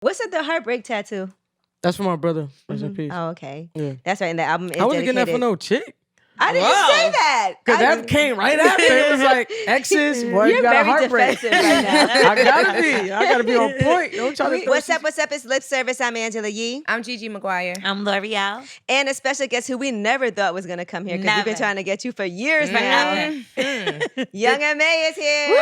What's the heartbreak tattoo? That's for my brother. Rest in peace. Oh, okay. Yeah. That's right. And the album is I wasn't dedicated. getting that for no chick. I didn't say that. Because that came right after. It was like, exes, boy, You're you got a very heartbreak. defensive right now. I gotta be on point. Don't try to What's up? It's Lip Service. I'm Angela Yee. I'm Gigi McGuire. I'm L'Oreal. And a special guest who we never thought was going to come here because we've been trying to get you for years now. Young M.A is here.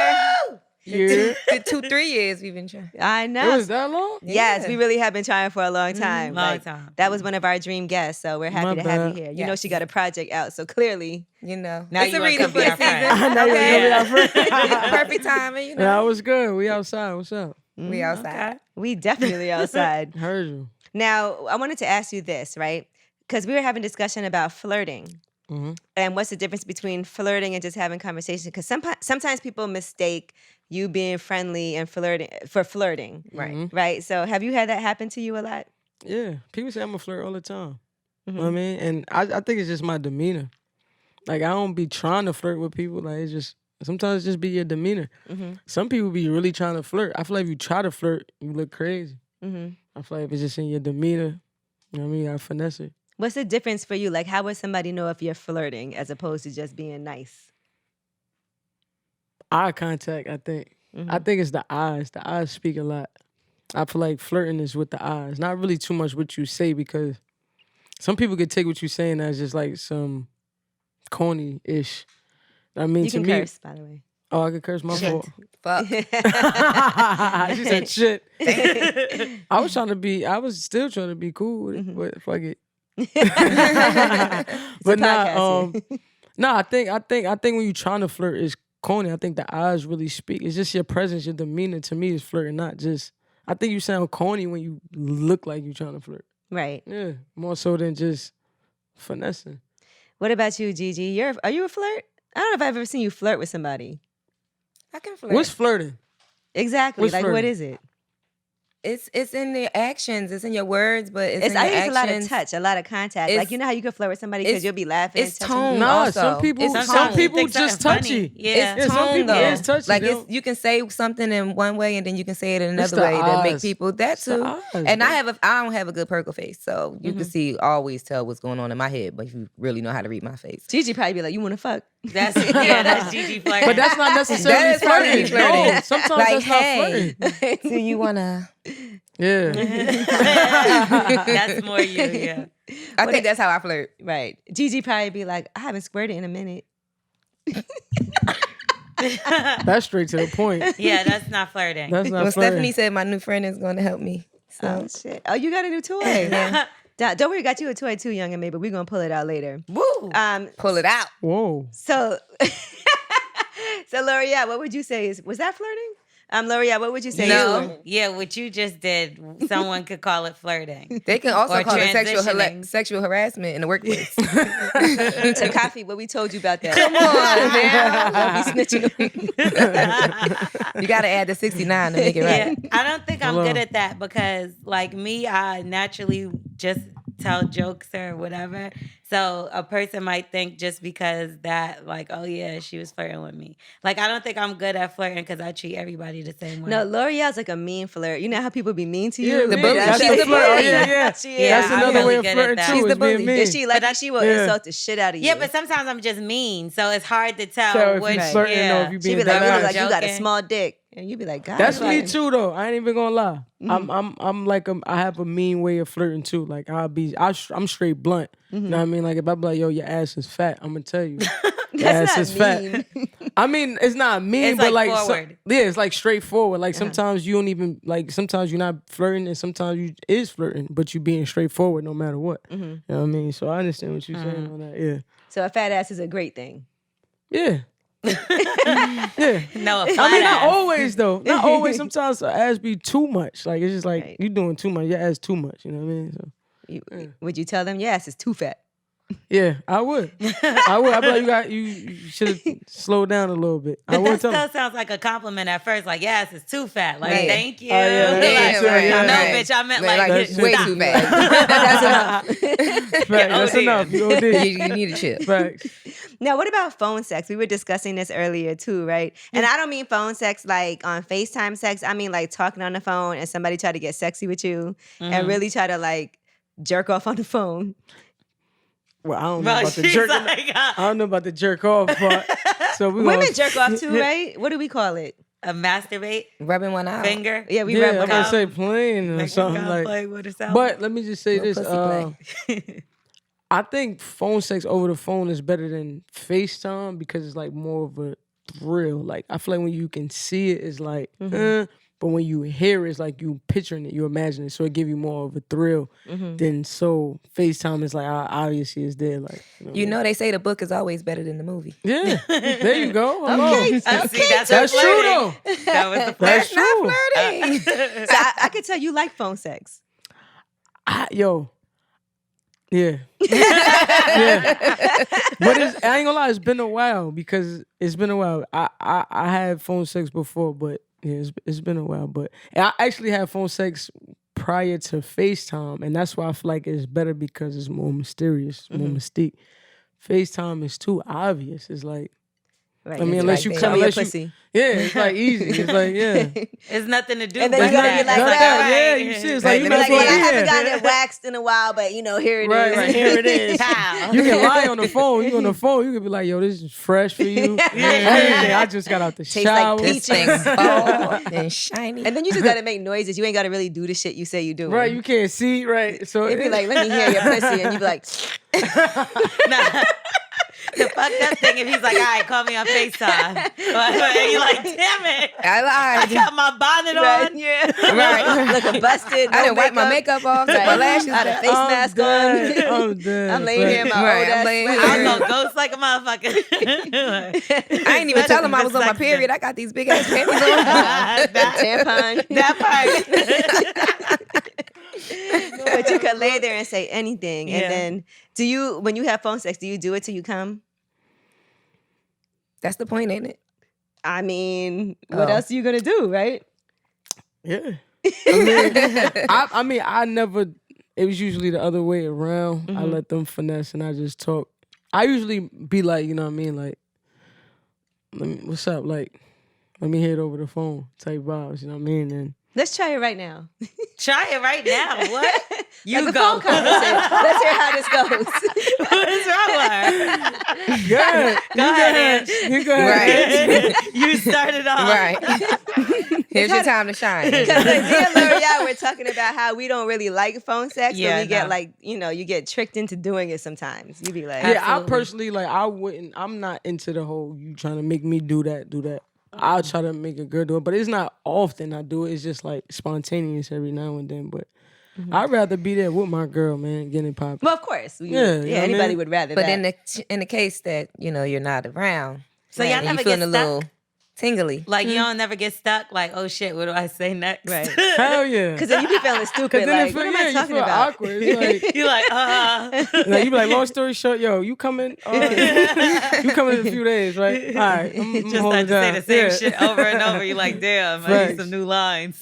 Woo! Yeah. 3 years we've been trying. I know. It was that long? Yes, we really have been trying for a long time. Long time. That was one of our dream guests, so we're happy to have you here. You know she got a project out, so clearly. You know. Now it's you a wanna reading come be for our the season. friend. I know you're gonna be our friend. Perfect timing, you know. Yeah, it was good. We outside. What's up? We outside. Okay. We definitely outside. Heard you. Now, I wanted to ask you this, right? Because we were having discussion about flirting. Mm-hmm. And what's the difference between flirting and just having conversation? Because sometimes people mistake you being friendly and flirting for flirting. Right. Right? So have you had that happen to you a lot? Yeah. People say I'm a flirt all the time. You know what I mean? And I think it's just my demeanor. Like, I don't be trying to flirt with people. Like, it's just, sometimes it just be your demeanor. Some people be really trying to flirt. I feel like if you try to flirt, you look crazy. I feel like if it's just in your demeanor, you know what I mean? You gotta finesse it. What's the difference for you? Like, how would somebody know if you're flirting as opposed to just being nice? Eye contact, I think. I think it's the eyes. The eyes speak a lot. I feel like flirting is with the eyes. Not really too much what you say, because some people could take what you're saying as just like some corny-ish. I mean, You to can me, curse, by the way. Oh, I could curse my fault. Fuck. She said shit. I was still trying to be cool with it, but fuck it. But I think when you're trying to flirt, it's corny. I think the eyes really speak. It's just your presence, your demeanor. To me, is flirting, not just. I think you sound corny when you look like you're trying to flirt. Right. Yeah, more so than just finessing. What about you, Gigi? Are you a flirt? I don't know if I've ever seen you flirt with somebody. I can flirt. What's flirting? Exactly. What's like, flirting? what is it? It's in the actions. It's in your words, but it's in your I think it's a lot of actions. touch, a lot of contact. Like, you know how you can flirt with somebody because you'll be laughing. It's touching tone. you? Nah, also. some people just touchy. Yeah. It's some tone people though. is touchy. Like, though. you can say something in one way and then you can say it in It's another the way to make eyes. people that It's the too. eyes, And bro. I don't have a good poker face, so you can always tell what's going on in my head. But if you really know how to read my face, Gigi probably be like, you want to fuck? That's Gigi flirting. But that's not necessarily That is probably flirting. flirting. No, sometimes like, that's not hey, flirting. do you wanna? Yeah. That's more you, yeah. I think that's how I flirt. Right. Gigi probably be like, I haven't squirted in a minute. That's straight to the point. Yeah, that's not flirting. That's not When flirting. Stephanie said my new friend is going to help me, Oh, so shit. Oh, you got a new toy. Don't worry, got you a toy too, Young M.A, but we're going to pull it out later. Woo. pull it out. Whoa. So L'Oreal, what would you say was that flirting? L'Oreal, what would you say? No. Yeah, what you just did, someone could call it flirting. They can also Or call it transitioning. sexual harassment in the workplace. To Coffee, what we told you about that. Come on, man. Don't be snitching. You got to add the 69 to make it Yeah, right. I don't think I'm Hello. good at that because, like me, I naturally just tell jokes or whatever. So a person might think just because that, like, oh yeah, she was flirting with me. Like, I don't think I'm good at flirting because I treat everybody the same way. No, L'Oreal's like a mean flirt. You know how people be mean to you? Yeah, The man, bully. That's She's the the flirt. Oh, bully. yeah. She Yeah, is. That's I'm another really way of good at flirting that. too. She's is the being bully. mean. If she like, she will Yeah. insult the shit out of you. Yeah, but sometimes I'm just mean, so it's hard to tell Tell if which. you flirting yeah. or if you she being be like, you dead look ass. like you got a Joking. small dick. And you be like, God. That's like, me too, though. I ain't even gonna lie. I'm like I have a mean way of flirting too. Like I'm straight blunt. You know what I mean? Like if I be like, yo, your ass is fat, I'm gonna tell you. Your ass That's is not mean. fat. I mean, it's not mean, It's but like like forward. yeah, it's like straightforward. Like sometimes you don't even like. Sometimes you're not flirting, and sometimes you is flirting, but you being straightforward no matter what. You know what I mean? So I understand what you're saying on that. Yeah, So a fat ass is a great thing. yeah. Yeah. No, a I mean, flat not ass. always though. Not always. Sometimes the ass be too much. Like it's just like Right. you doing too much. Your ass too much. You know what I mean? So Would you tell them, yes, it's too fat? Yeah, I would. I'd be like, you should have slowed down a little bit. I But would that tell still him. sounds like a compliment at first. Like, yes, it's too fat. Like, Right. thank you. Oh, yeah, Like, yeah, right, no, right. bitch, I meant Like, like, way stop. too fast. That's enough. Facts, that's OD. enough. You OD. you need a chip. Facts. Now, what about phone sex? We were discussing this earlier too, right? And I don't mean phone sex like on FaceTime sex. I mean like talking on the phone and somebody try to get sexy with you and really try to like jerk off on the phone. Well, I don't know Bro, about the she's jerk. like, I don't know about the jerk off part. So we Women gonna- jerk off too, right? What do we call it? a masturbate Rubbing one out. finger. Yeah, we Yeah, rub I'm one gonna out. say playing or Like, something gotta like. play with herself. But let me just say Little this. pussy play. I think phone sex over the phone is better than FaceTime because it's like more of a thrill. Like I feel like when you can see it, it's like, but when you hear it, it's like you picturing it, you imagine it, so it give you more of a thrill. Than so FaceTime is like obviously it's there. Like You know they say the book is always better than the movie. yeah, there you go. Hello. Okay, See, that's That's true flirting. though. That was the That's flirt. true. So I could tell you like phone sex. Yo. Yeah. Yeah. But I ain't gonna lie, it's been a while because it's been a while. I had phone sex before, but yeah, it's been a while. But I actually had phone sex prior to FaceTime, and that's why I feel like it's better because it's more mysterious, more mystique. FaceTime is too obvious. It's like, Right. I mean, unless you show come, me your unless you, pussy. yeah, it's like easy. It's like, yeah. It's nothing to do And then with you gotta that. be like, It's well, all yeah, right. you see, it's Right, like you let me might Like, as yeah, I well haven't be gotten here. it waxed in a while, but you know, here it is. Right, here it is. Pow. You can lie on the phone. You on the phone. You can be like, "Yo, this is fresh for you." Everything. I just got out the Tastes like shower. peach. This thing's bald and shiny. And then you just gotta make noises. You ain't gotta really do the shit you say you do. Right, you can't see. Right, so It'd be like, let me hear your pussy, and you be like, Nah. The fucked up thing if he's like, all right, call me on FaceTime. And you're like, damn it. I I lied. got my bonnet right, on. yeah, Right. looking busted. I didn't wipe my makeup off, took my lashes Had a back. face mask on. I'm dead. I'm laying here in my Right, old I'm ass laying sweater. here. I'm gonna ghost like a motherfucker. I ain't even tell him I was on my period. I got these big ass panties on. Tampon. That part. But you could lay there and say anything. And Yeah. then, when you have phone sex, do you do it till you come? That's the point, ain't it? I mean, what Oh. else are you gonna do, right? Yeah. I mean, I never. It was usually the other way around. I let them finesse and I just talk. I usually be like, you know what I mean, like, what's up? Like, let me hear it over the phone type vibes. You know what I mean? And Let's try it right now. Try it right now. What? You Like a go. phone conversation. Let's hear how this goes. What is wrong with her? go ahead. Go ahead. You go ahead. Right. You started off. Right. Here's your time to shine. Because like me and L'Oreal were talking about how we don't really like phone sex, Yeah, but we get no. like, you get tricked into doing it sometimes. You be like, Yeah, I Absolutely. personally like. I wouldn't. I'm not into the whole you trying to make me do that. I'll try to make a girl do it, but it's not often I do it. It's just like spontaneous every now and then. But I'd rather be there with my girl, man, getting it popping. well, of course. Yeah, you know what I anybody mean? would rather But that. in the case that you're not around, So y'all and never you feeling get a stuck? little tingly. Like, you don't never get stuck? Like, oh shit, what do I say next? Right. Hell yeah. Because then you be feeling stupid. Because then Like, it what feel, am I you talking feel about? awkward. It's like, You like, like, you be like, long story short, yo, you coming? You coming in a few days, right? All right. I'm just holding not to say down. the same Yeah. shit over and over. You like, damn, I need Facts. some new lines.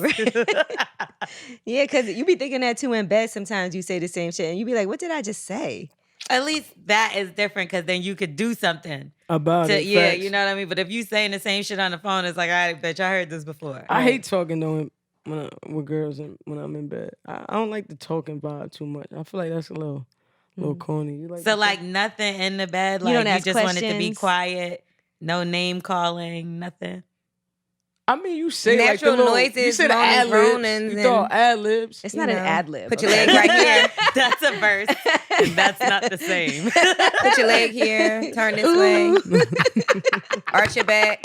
Yeah, because you be thinking that too in bed sometimes. You say the same shit and you be like, what did I just say? At least that is different because then you could do something. About it. Yeah, facts. you know what I mean? But if you saying the same shit on the phone, it's like, all right, bitch, I heard this before. I hate talking though with girls and when I'm in bed. I don't like the talking vibe too much. I feel like that's a little corny. You like So to like nothing in the bed, You like don't you ask just want it to be questions? quiet, no name calling, nothing. I mean, you say Natural like the little, noises, you say the moaning, ad groanings, libs. You throw and- ad libs. It's You not an know, ad lib. Put your leg right here. That's a verse, and that's not the same. Put your leg here. Turn this way. Arch your back.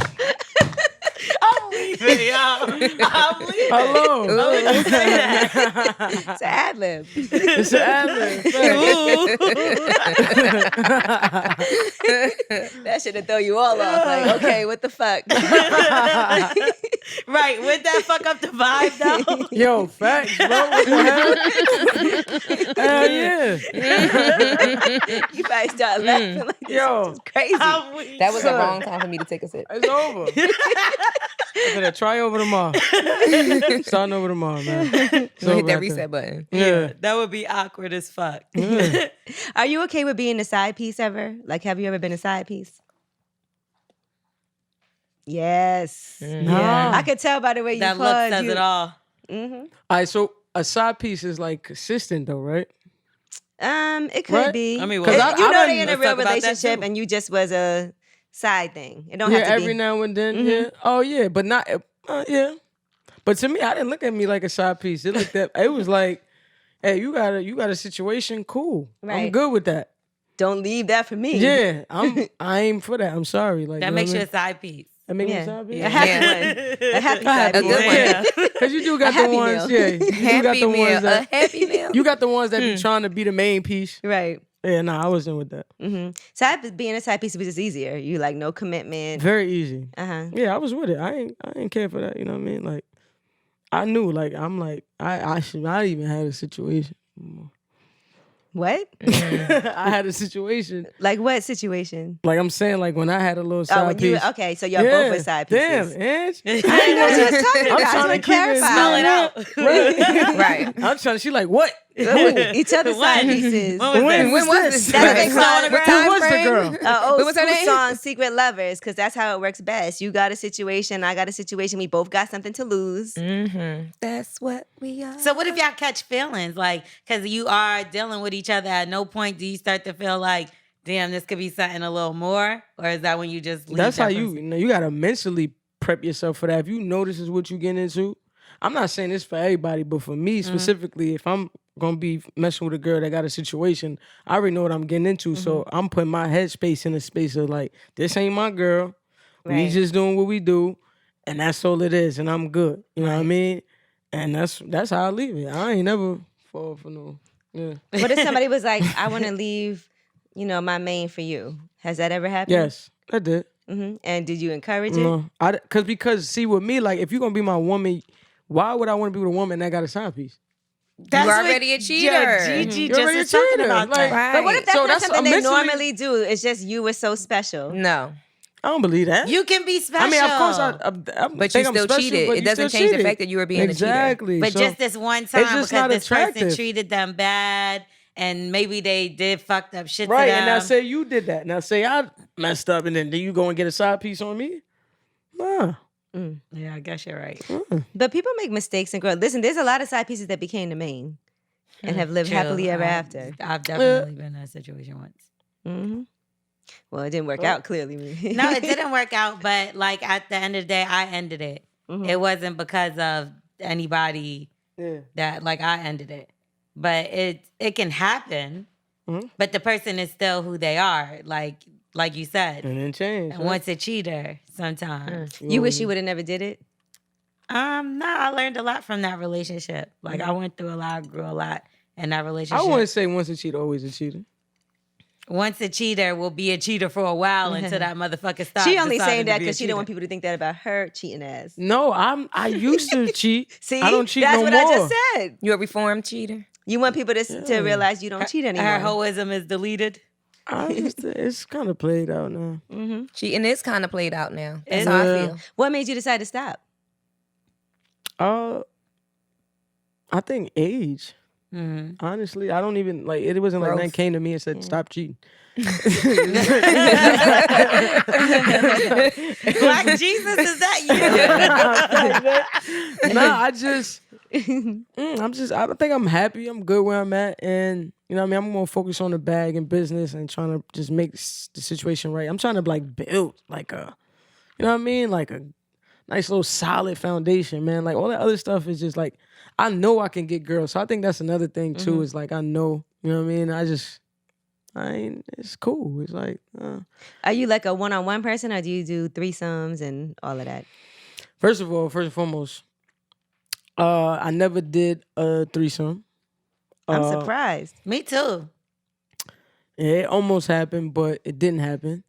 I'm leaving, y'all. I'm leaving. Hello. Don't say that. It's an ad lib. It's an ad-lib. That should have thrown you all off. Like, okay, what the fuck? Right. Would that fuck up the vibe though? Yo, facts, bro. What the hell? Hell yeah. You probably start laughing like this. Yo. It's crazy. I'm weak. That was the wrong time for me to take a sip. It's over. I'm gonna try over tomorrow. Starting over tomorrow, man. It's So hit over that after. reset button. Yeah. That would be awkward as fuck. Are you okay with being a side piece ever? Like, have you ever been a side piece? Yes. Nah. I could tell by the way you That look pause. says it all. Mm-hmm. All right, so a side piece is like consistent though, right? It could Right? be. I mean, well, you I know done- they in a let's real talk about that relationship too. and you just was a side thing. It don't Yeah, have to every be. now and then. Yeah. Oh yeah, but not. Yeah. But to me, I didn't look at me like a side piece. It looked at. It was like, hey, you got a situation. Cool. I'm Right. good with that. Don't leave that for me. Yeah. I ain't for that. I'm sorry. Like That you know makes what you I a mean? side piece. That make me Yeah. a side piece. A happy Yeah. one. A happy A side happy piece. one. Yeah. Because you do got A the happy ones. meal. Yeah. You do got Happy the meal. ones that. A happy meal. You got the ones that be trying to be the main piece. Right. Yeah. Nah, I wasn't with that. Mm-hmm. Being a side piece was just easier. You like no commitment. Very easy. Uh-huh. Yeah, I was with it. I ain't care for that. You know what I mean? Like, I knew. Like, I'm like, I even had a situation. What? I had a situation. Like what situation? Like I'm saying, like when I had a little Oh, side when you piece. okay, so y'all both were side pieces. Damn, Ange. I didn't know what you was talking I'm about. I trying want to to keep it clarify. Spell it out. Right. I'm trying to. She like, what? Ooh, each other's side When? pieces. When was When this? When was this? That's what they Right. call it. What Who time was the frame? girl? Old What was her school name? song, Secret Lovers, because that's how it works best. You got a situation, I got a situation. We both got something to lose. Mm-hmm. That's what we are. So what if y'all catch feelings? Like, because you are dealing with each other, at no point do you start to feel like, damn, this could be something a little more? Or is that when you just leave That's that how you. person? You know, you gotta mentally prep yourself for that. If you know this is what you getting into, I'm not saying this for everybody, but for me specifically, if I'm gonna be messing with a girl that got a situation, I already know what I'm getting into. So I'm putting my headspace in a space of like, this ain't my girl. We Right. just doing what we do, and that's all it is, and I'm good. You know what I mean? And that's how I leave it. I ain't never fall for no. Yeah. What if somebody was like, I want to leave, my main for you? Has that ever happened? Yes, I did. Mm-hmm. And did you encourage it? No, because see with me, like if you're gonna be my woman, why would I want to be with a woman that got a side piece? That's You what already a cheater. Gigi You're just already a was talking cheater. about Like- that. Right. But what if that's So not that's something they mentally- normally do? It's just you were so special. No. I don't believe that. You can be special. I mean, of course, I But think you I'm still special, cheated. but It you doesn't still change the cheated. fact that you were being a cheater. Exactly. But So just this one time it's just because not this person attractive. treated them bad and maybe they did fucked up shit Right, to them. and now say you did that. Now say I messed up, and then do you go and get a side piece on me? Nah. Yeah, I guess you're right. But people make mistakes and grow. Listen, there's a lot of side pieces that became the main and have lived True. happily ever after. I've definitely been in that situation once. Mm-hmm. Well, it didn't work out clearly. No, it didn't work out, but like at the end of the day, I ended it. Mhm. It wasn't because of anybody Yeah. that like I ended it. But it can happen. Mhm. But the person is still who they are, like you said. And then change. And once a cheater sometimes. You wish you would have never did it? No, I learned a lot from that relationship. Like I went through a lot, grew a lot in that I relationship. wouldn't say once a cheater, always a cheater. Once a cheater will be a cheater for a while until that motherfucker stops. She only deciding saying to that be a because she cheater. don't want people to think that about her cheating ass. No, I used to cheat. See, I don't cheat that's no what more. I just said. You a reformed cheater? You want people to realize you don't cheat anymore. Her hoism is deleted. It's kind of played out now. Mm-hmm. Cheating is kind of played out now. That's Is how I it? feel. What made you decide to stop? I think age. Mm-hmm. Honestly, I don't even like it. Wasn't like Growth. man came to me and said, "Stop cheating." Black Jesus, is that you? Nah, I think I'm happy. I'm good where I'm at, and you know what I mean. I'm gonna focus on the bag and business and trying to just make the situation right. I'm trying to like build like a, you know what I mean, like a nice little solid foundation, man. Like all that other stuff is just like I know I can get girls, so I think that's another thing too. Is like I know, you know what I mean. It's cool. It's like. Are you like a one-on-one person or do you do threesomes and all of that? First and foremost, I never did a threesome. I'm surprised. Me too. It almost happened, but it didn't happen.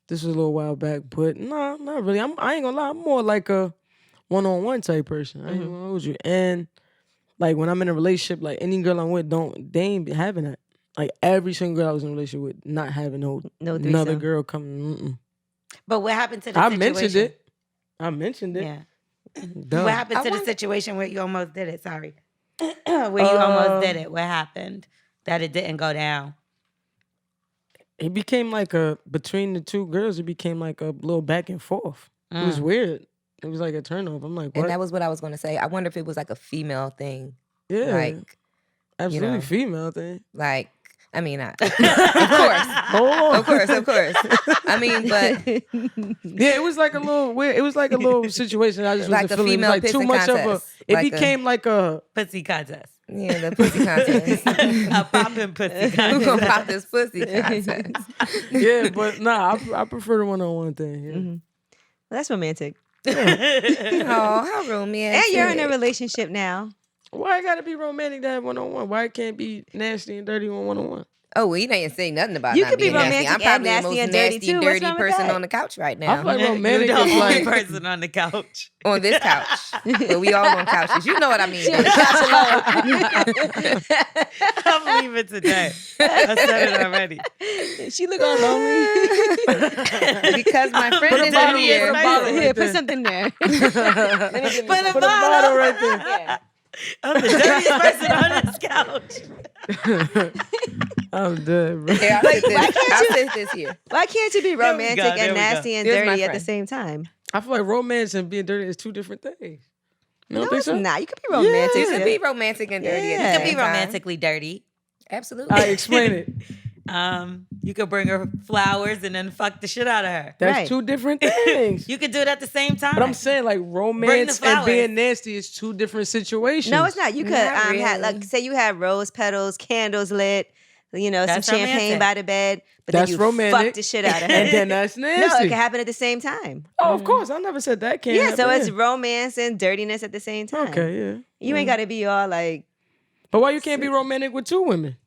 This was a little while back, but no, not really. I ain't gonna lie. I'm more like a one-on-one type person. I ain't gonna hold you. And like when I'm in a relationship, like any girl I'm with, they ain't having that. Like every single girl I was in a relationship with, not having no another threesome. girl coming. Mm-mm. But what happened to the I situation? mentioned it. Yeah. Dumb. What happened to the situation where you almost did it? Sorry. Where you almost did it. What happened that it didn't go down? It became like between the two girls, it became like a little back and forth. It was weird. It was like a turnoff. I'm like, what? And that was what I was going to say. I wonder if it was like a female thing. Yeah. Like, Absolutely female thing. Like, I mean, of course. Of course. I mean, but yeah, it was like a little weird. It was like a little situation. I just like wasn't a feeling. It was female like too pissing much of a. contest. It Like became like a pussy contest. Yeah, the pussy contest. A popping pussy contest. We're gonna pop this pussy contest. Yeah, but nah, I prefer the one-on-one thing. Yeah. Well, that's romantic. Oh, how romantic! And you're in a relationship now. Why it gotta be romantic to have one-on-one? Why it can't be nasty and dirty on one-on-one? Oh, well, you ain't saying nothing about You not could be being nasty. romantic I'm and probably nasty the most and dirty, nasty, too. What's dirty wrong with person that? on the couch right I now. feel like romantic You're the is only like person on the couch. On this couch. But we all on couches. You know what I mean. I'm leaving today. I said it already. She look all lonely. Because my friend Put a is bottle in in here. the bottle. Here, put something there. Put a put a bottle right there. Yeah. I'm the dirtiest person on this couch. I'm dead, bro. Here, I'll sit this here. Why can't you be There we romantic go, there and we go. nasty and Here's my dirty at the friend. same time? I feel like romance and being dirty is two different things. You No, don't think it's so? not. You could be romantic. You can be romantic and dirty. Yeah. At You the can be same time. romantically dirty. Absolutely. I explain it. You could bring her flowers and then fuck the shit out of her. That's Right. two different things. You could do it at the same time. But I'm saying like Bring romance the and flowers. being nasty is two different situations. No, it's not. You could Not have like really. say you have rose petals, candles lit, That's some champagne romantic. by the bed, but That's then you romantic. fuck the shit out of her. And then that's No, nasty. it can happen at the same time. Oh, of course. I never said that can't Yeah, so happen. it's romance and dirtiness at the same time. Okay, yeah. You ain't got to be all like, But why you can't be romantic with two women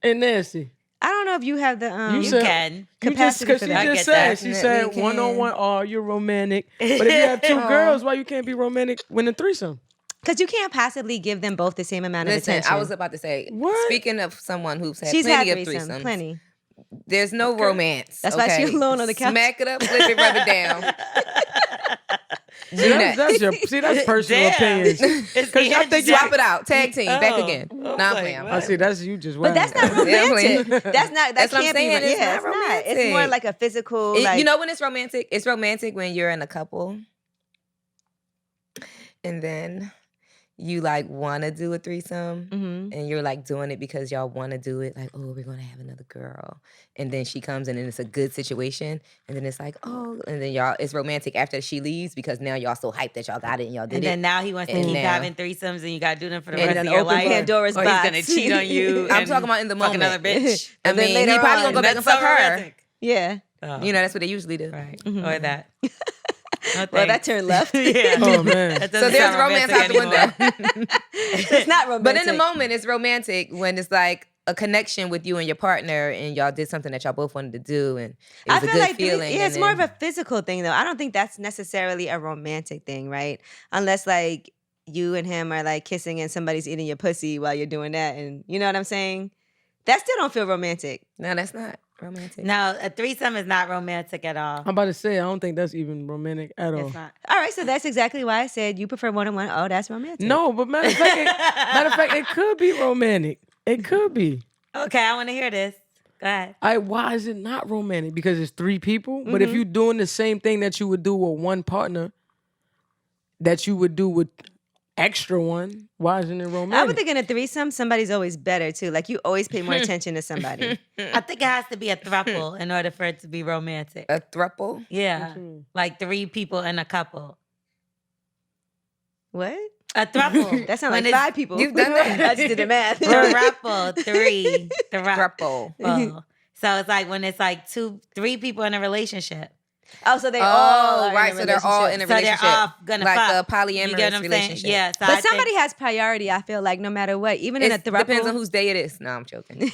and nasty? I don't know if you have the You You said- can. capacity Because for she that. I just get said, that. she said Definitely one-on-one, oh, you're romantic. But if you have two Aw. girls, why you can't be romantic when a threesome? Because you can't possibly give them both the same amount of Listen, attention. I was about to say, What? speaking of someone who's had She's had plenty of threesome, threesomes, plenty. there's no romance. That's why she's okay? alone on the couch. Smack it up, flip it, rub it down. See, that's personal Damn. opinions. Because y'all think Swap it out. Tag team. Back Oh. again. I was Nah, I'm like, playing. I'm what? I see, that's you just But that's not Yeah, I'm romantic. playing. That's not. That That's what I'm can't saying. be. It's Yeah, not it's not. It's romantic. more like a physical. You like, know when it's romantic? It's romantic when you're in a couple and then you like want to do a threesome Mhm. and you're like doing it because y'all want to do it. Like, oh, we're going to have another girl. And then she comes in and it's a good situation. And then it's like, oh, and then y'all, it's romantic after she leaves because now y'all so hyped that y'all got it and y'all did And it. then now he wants to And keep now- having threesomes and you got to do them for the And rest then of your open life. Pandora's or he's box. going to cheat on you. I'm and talking about in the fuck moment. another bitch. I But then mean, later he probably on, gonna go back and That's fuck so her. romantic. Yeah. Oh, You know, that's what they usually do. right. Mhm. Or that. No, Well, that thanks. turned left. Yeah. Oh, man. That So doesn't there's sound romance romantic out the anymore. window. So it's not romantic. But in the moment, it's romantic when it's like a connection with you and your partner, and y'all did something that y'all both wanted to do, and it was I a feel good like feeling. yeah, it's and more of then- a physical thing though. I don't think that's necessarily a romantic thing, right? Unless like you and him are like kissing and somebody's eating your pussy while you're doing that, and you know what I'm saying? That still don't feel romantic. No, that's not romantic. No, a threesome is not romantic at all. I'm about to say, I don't think that's even romantic at all. It's not. All right, so that's exactly why I said you prefer one-on-one. Oh, that's romantic. No, but matter of fact, it could be romantic. It could be. Okay, I want to hear this. Go ahead. Why is it not romantic? Because it's three people. But if you're doing the same thing that you would do with one partner, that you would do with extra one, why isn't it romantic? I would think in a threesome, somebody's always better too. Like you always pay more attention to somebody. I think it has to be a throuple in order for it to be romantic. A throuple? Yeah. Like 3 people and a couple. What? A throuple. That sounds When like it's 5 people. You've done that? I just did the math. Throuple, 3. Throuple. So it's like when it's like 3 people in a relationship. Oh, so they all are right. in a So they're all in a So they're relationship. all gonna like fuck. a polyamorous You get what I'm saying? relationship. Yeah. So But somebody has priority, I feel like, no matter what. Even in a It throuple. depends on whose day it is. No, I'm joking.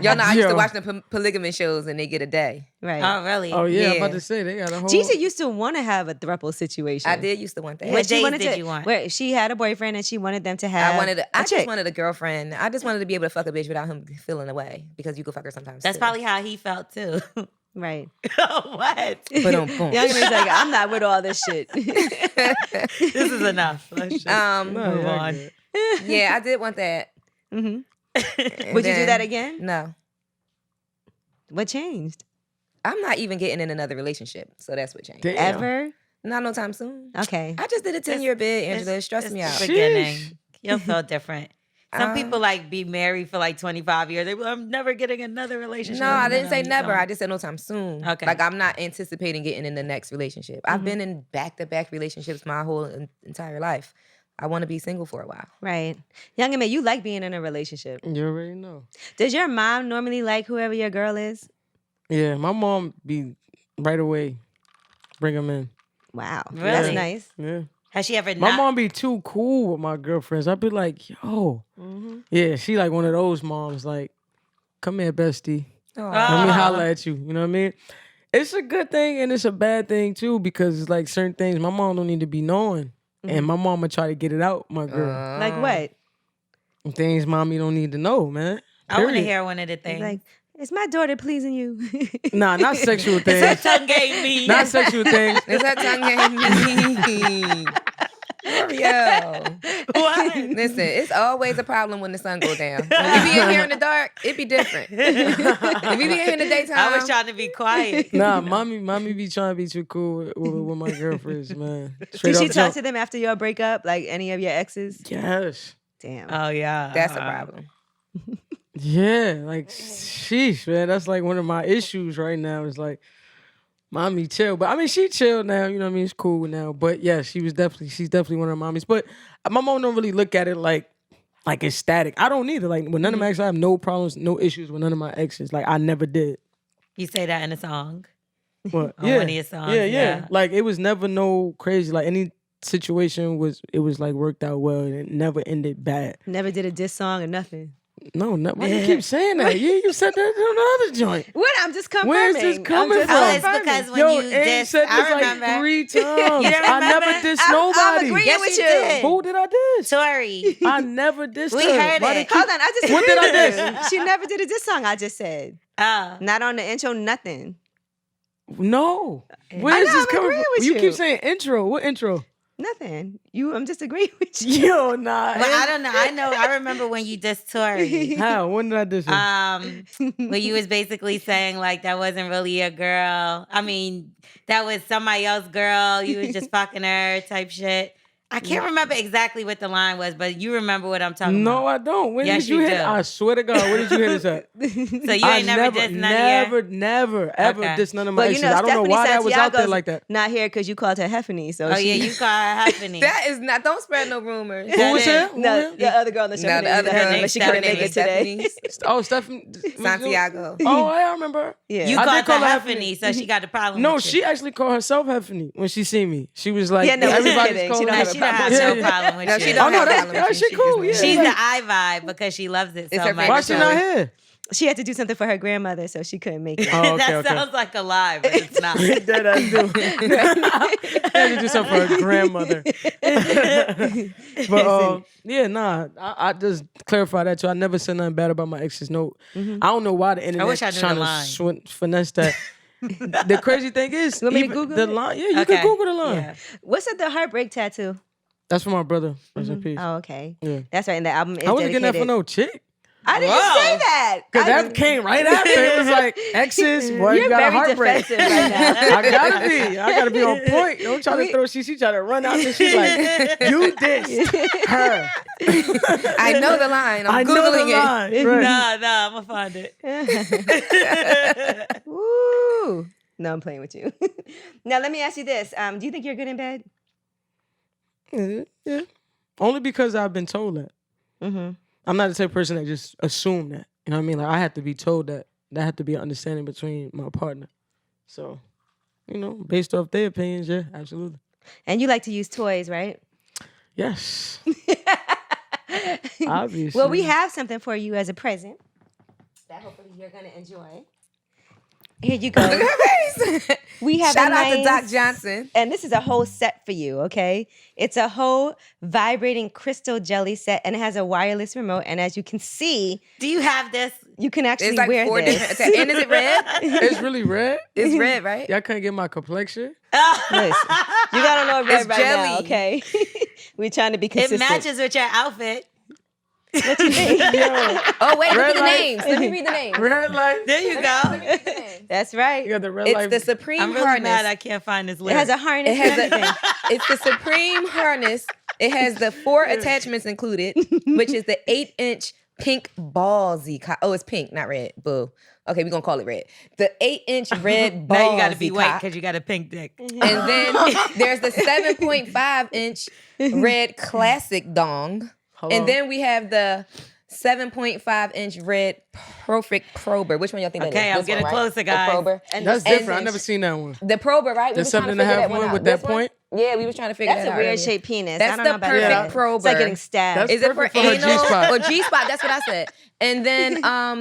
Y'all know I used to watch the polygamous shows and they get a day. Right. Oh, really? Oh yeah, I'm Yeah. about to say they got a whole. Gigi used to want to have a throuple situation. I did used to want that. What she days wanted did to, you want? Where she had a boyfriend and she wanted them to have. I chick. just wanted a girlfriend. I just wanted to be able to fuck a bitch without him feeling away because you could fuck her sometimes. That's too. probably how he felt too. Right. What? But Young M.A's like, I'm not with all this shit. This is enough. Let's just move on. Yeah, I did want that. Mm-hmm. Would you do that again? No. What changed? I'm not even getting in another relationship, so that's what changed. Damn. Ever? Not no time soon. Okay. I just did a 10-year bid, Angela. It's stressing me out. The beginning. You'll feel different. Some people like be married for like 25 years. They be like, I'm never getting another relationship. No, I didn't say you never. don't. I just said no time soon. Okay. Like I'm not anticipating getting in the next relationship. I've been in back-to-back relationships my whole entire life. I want to be single for a while. Right. Young M.A, you like being in a relationship. You already know. Does your mom normally like whoever your girl is? Yeah, my mom be right away. Bring them in. Wow. Really? That's nice. Yeah. Has she ever My not? mom be too cool with my girlfriends. I'd be like, yo. Yeah, she like one of those moms, like, come here, bestie. Let me holler at you. You know what I mean? It's a good thing and it's a bad thing too, because it's like certain things my mom don't need to be knowing. And my mama try to get it out, my girl. Like what? Things mommy don't need to know, man. I want to Period. hear one of the things. Like, is my daughter pleasing you? Nah, not sexual things. tongue gave me. Not sexual things. Is that tongue game? Yo. What? Listen, it's always a problem when the sun goes down. When we be in here in the dark, it be different. If we be in here in the daytime. I was trying to be quiet. Nah, mommy be trying to be too cool with my girlfriends, man. Straight Did she off the talk jump. to them after your breakup? Like any of your exes? Yes. Damn. Oh, yeah. That's a problem. Yeah, like sheesh, man. That's like one of my issues right now. Is like, mommy chill, but I mean she chilled now. You know what I mean? It's cool now. But yeah, she's definitely one of the mommies. But my mom don't really look at it like it's static. I don't either. Like with none of my exes, I have no problems, no issues with none of my exes. Like I never did. You say that in a song? What? On one of your songs, yeah. Like it was never no crazy. Like any situation was like worked out well and it never ended bad. Never did a diss song or nothing. No, why you keep saying that? Yeah, you said that on the other joint. What? I'm just confirming. Where's this coming I'm just from? Oh, it's confirming. because when Yo, you Ann diss, said this I remember. like 3 times. You don't I never remember? dissed I'm nobody. agreeing Yes, with you you. did. Who did I diss? Sorry. I never dissed We her. heard Why it. they keep- Hold on, I just What did I agreed with diss? you. She never did a diss song. I just said Oh. not on the intro, nothing. No. Where I is know, this I'm coming agreeing from? with You you. keep saying intro. What intro? Nothing. I'm just agreeing with you. Yo, nah. But I don't know. I remember when you dissed Tori. How? When did I diss her? When you was basically saying like that wasn't really a girl. I mean, that was somebody else's girl. You was just fucking her type shit. I can't remember exactly what the line was, but you remember what I'm talking No, about. I don't. When Yes, did you you hit? do. I swear to God, where did you hit us at? So you ain't never dissed none of your... never, ever Okay. dissed none of my But exes. you know, I don't know Stephanie why that was out there Santiago's like that. not here because you called her Heffany. So Oh, yeah, you call her Heffany. That is not. Don't spread no rumors. Who was here? No, the other girl on the show. No, the other girl, but she couldn't make it today. Oh, Stephanie Santiago. Oh, I remember her. Yeah. You I called did call her her Heffany, so she got a problem No, with you. she actually called herself Heffany when she seen me. She was like, Yeah, no, we're everybody's kidding. calling She don't her. have a She don't have Yeah, no yeah. problem with No, you. she don't Oh, no, have that's problem with you. she cool. Yeah, She's like, the I vibe because she loves it It's so her much. why she not here? She had to do something for her grandmother, so she couldn't make it. Oh, okay, That okay. sounds like a lie, but it's not. That I do. Had to do something for her grandmother. But yeah, nah. I just clarify that too. I never said nothing bad about my exes. No, I don't know why the internet wish I knew trying the to line. finesse that. The crazy thing is, You want me to even Google the it? line. Yeah, you Okay. can Google the line. Yeah. What's the heartbreak tattoo? That's for my brother. Rest in peace. Oh, okay. Yeah. That's right. And the album is I wasn't getting that for dedicated. no chick. I didn't Whoa. say that. Cause I that didn't- came right after. It was like exes. Boy, you You're got a very heartbreak. defensive right now. I gotta be on point. Don't try to throw. She try to run out and she's like, you dissed her. I know the line. I'm I know Googling the it. line. Right. Nah, I'm gonna find it. Woo. No, I'm playing with you. Now, let me ask you this. Do you think you're good in bed? Yeah. Only because I've been told that. Mm-hmm. I'm not the type of person that just assume that. You know what I mean? Like I have to be told that. That had to be an understanding between my partner. So based off their opinions, yeah, absolutely. And you like to use toys, right? Yes. Obviously. Well, we have something for you as a present that hopefully you're going to enjoy. Here you go. We have Shout a out to nice, Doc Johnson. And this is a whole set for you, okay? It's a whole vibrating crystal jelly set, and it has a wireless remote. And as you can see, Do you have this? you can actually It's like wear 4 this. different. And is it red? It's really red. It's red, right? Y'all can't get my complexion. Listen, you gotta know red It's right now, jelly. okay? We're trying to be It consistent. matches with your outfit. What you think? Yo, Oh, wait, look Red at the light. names. Let me read the names. red light. There you go. That's right. You got the red It's light. the Supreme I'm really harness. mad I can't find this It lyric. has a harness It has and everything. It's the Supreme harness. It has the 4 attachments included, which is the 8-inch pink ballsy. Oh, it's pink, not red. Boo. Okay, we're gonna call it red. The 8-inch red ballsy. Now you got to be white cock. because you got a pink dick. And then there's the 7.5-inch red classic dong. Hello? And then we have the 7.5-inch red perfect prober. Which one y'all think that is? Okay, I'm This getting one, right? closer, The guys. prober. That's and- different. I never seen that one. The prober, right? The was trying to 7.5 figure one out. with This that point? Yeah, we was trying to figure That's that a out. weird earlier. shaped penis. That's I don't the know about perfect that. prober. It's like getting stabbed. That's Is it for perfect for a anal G-spot. or G-spot? That's what I said. And then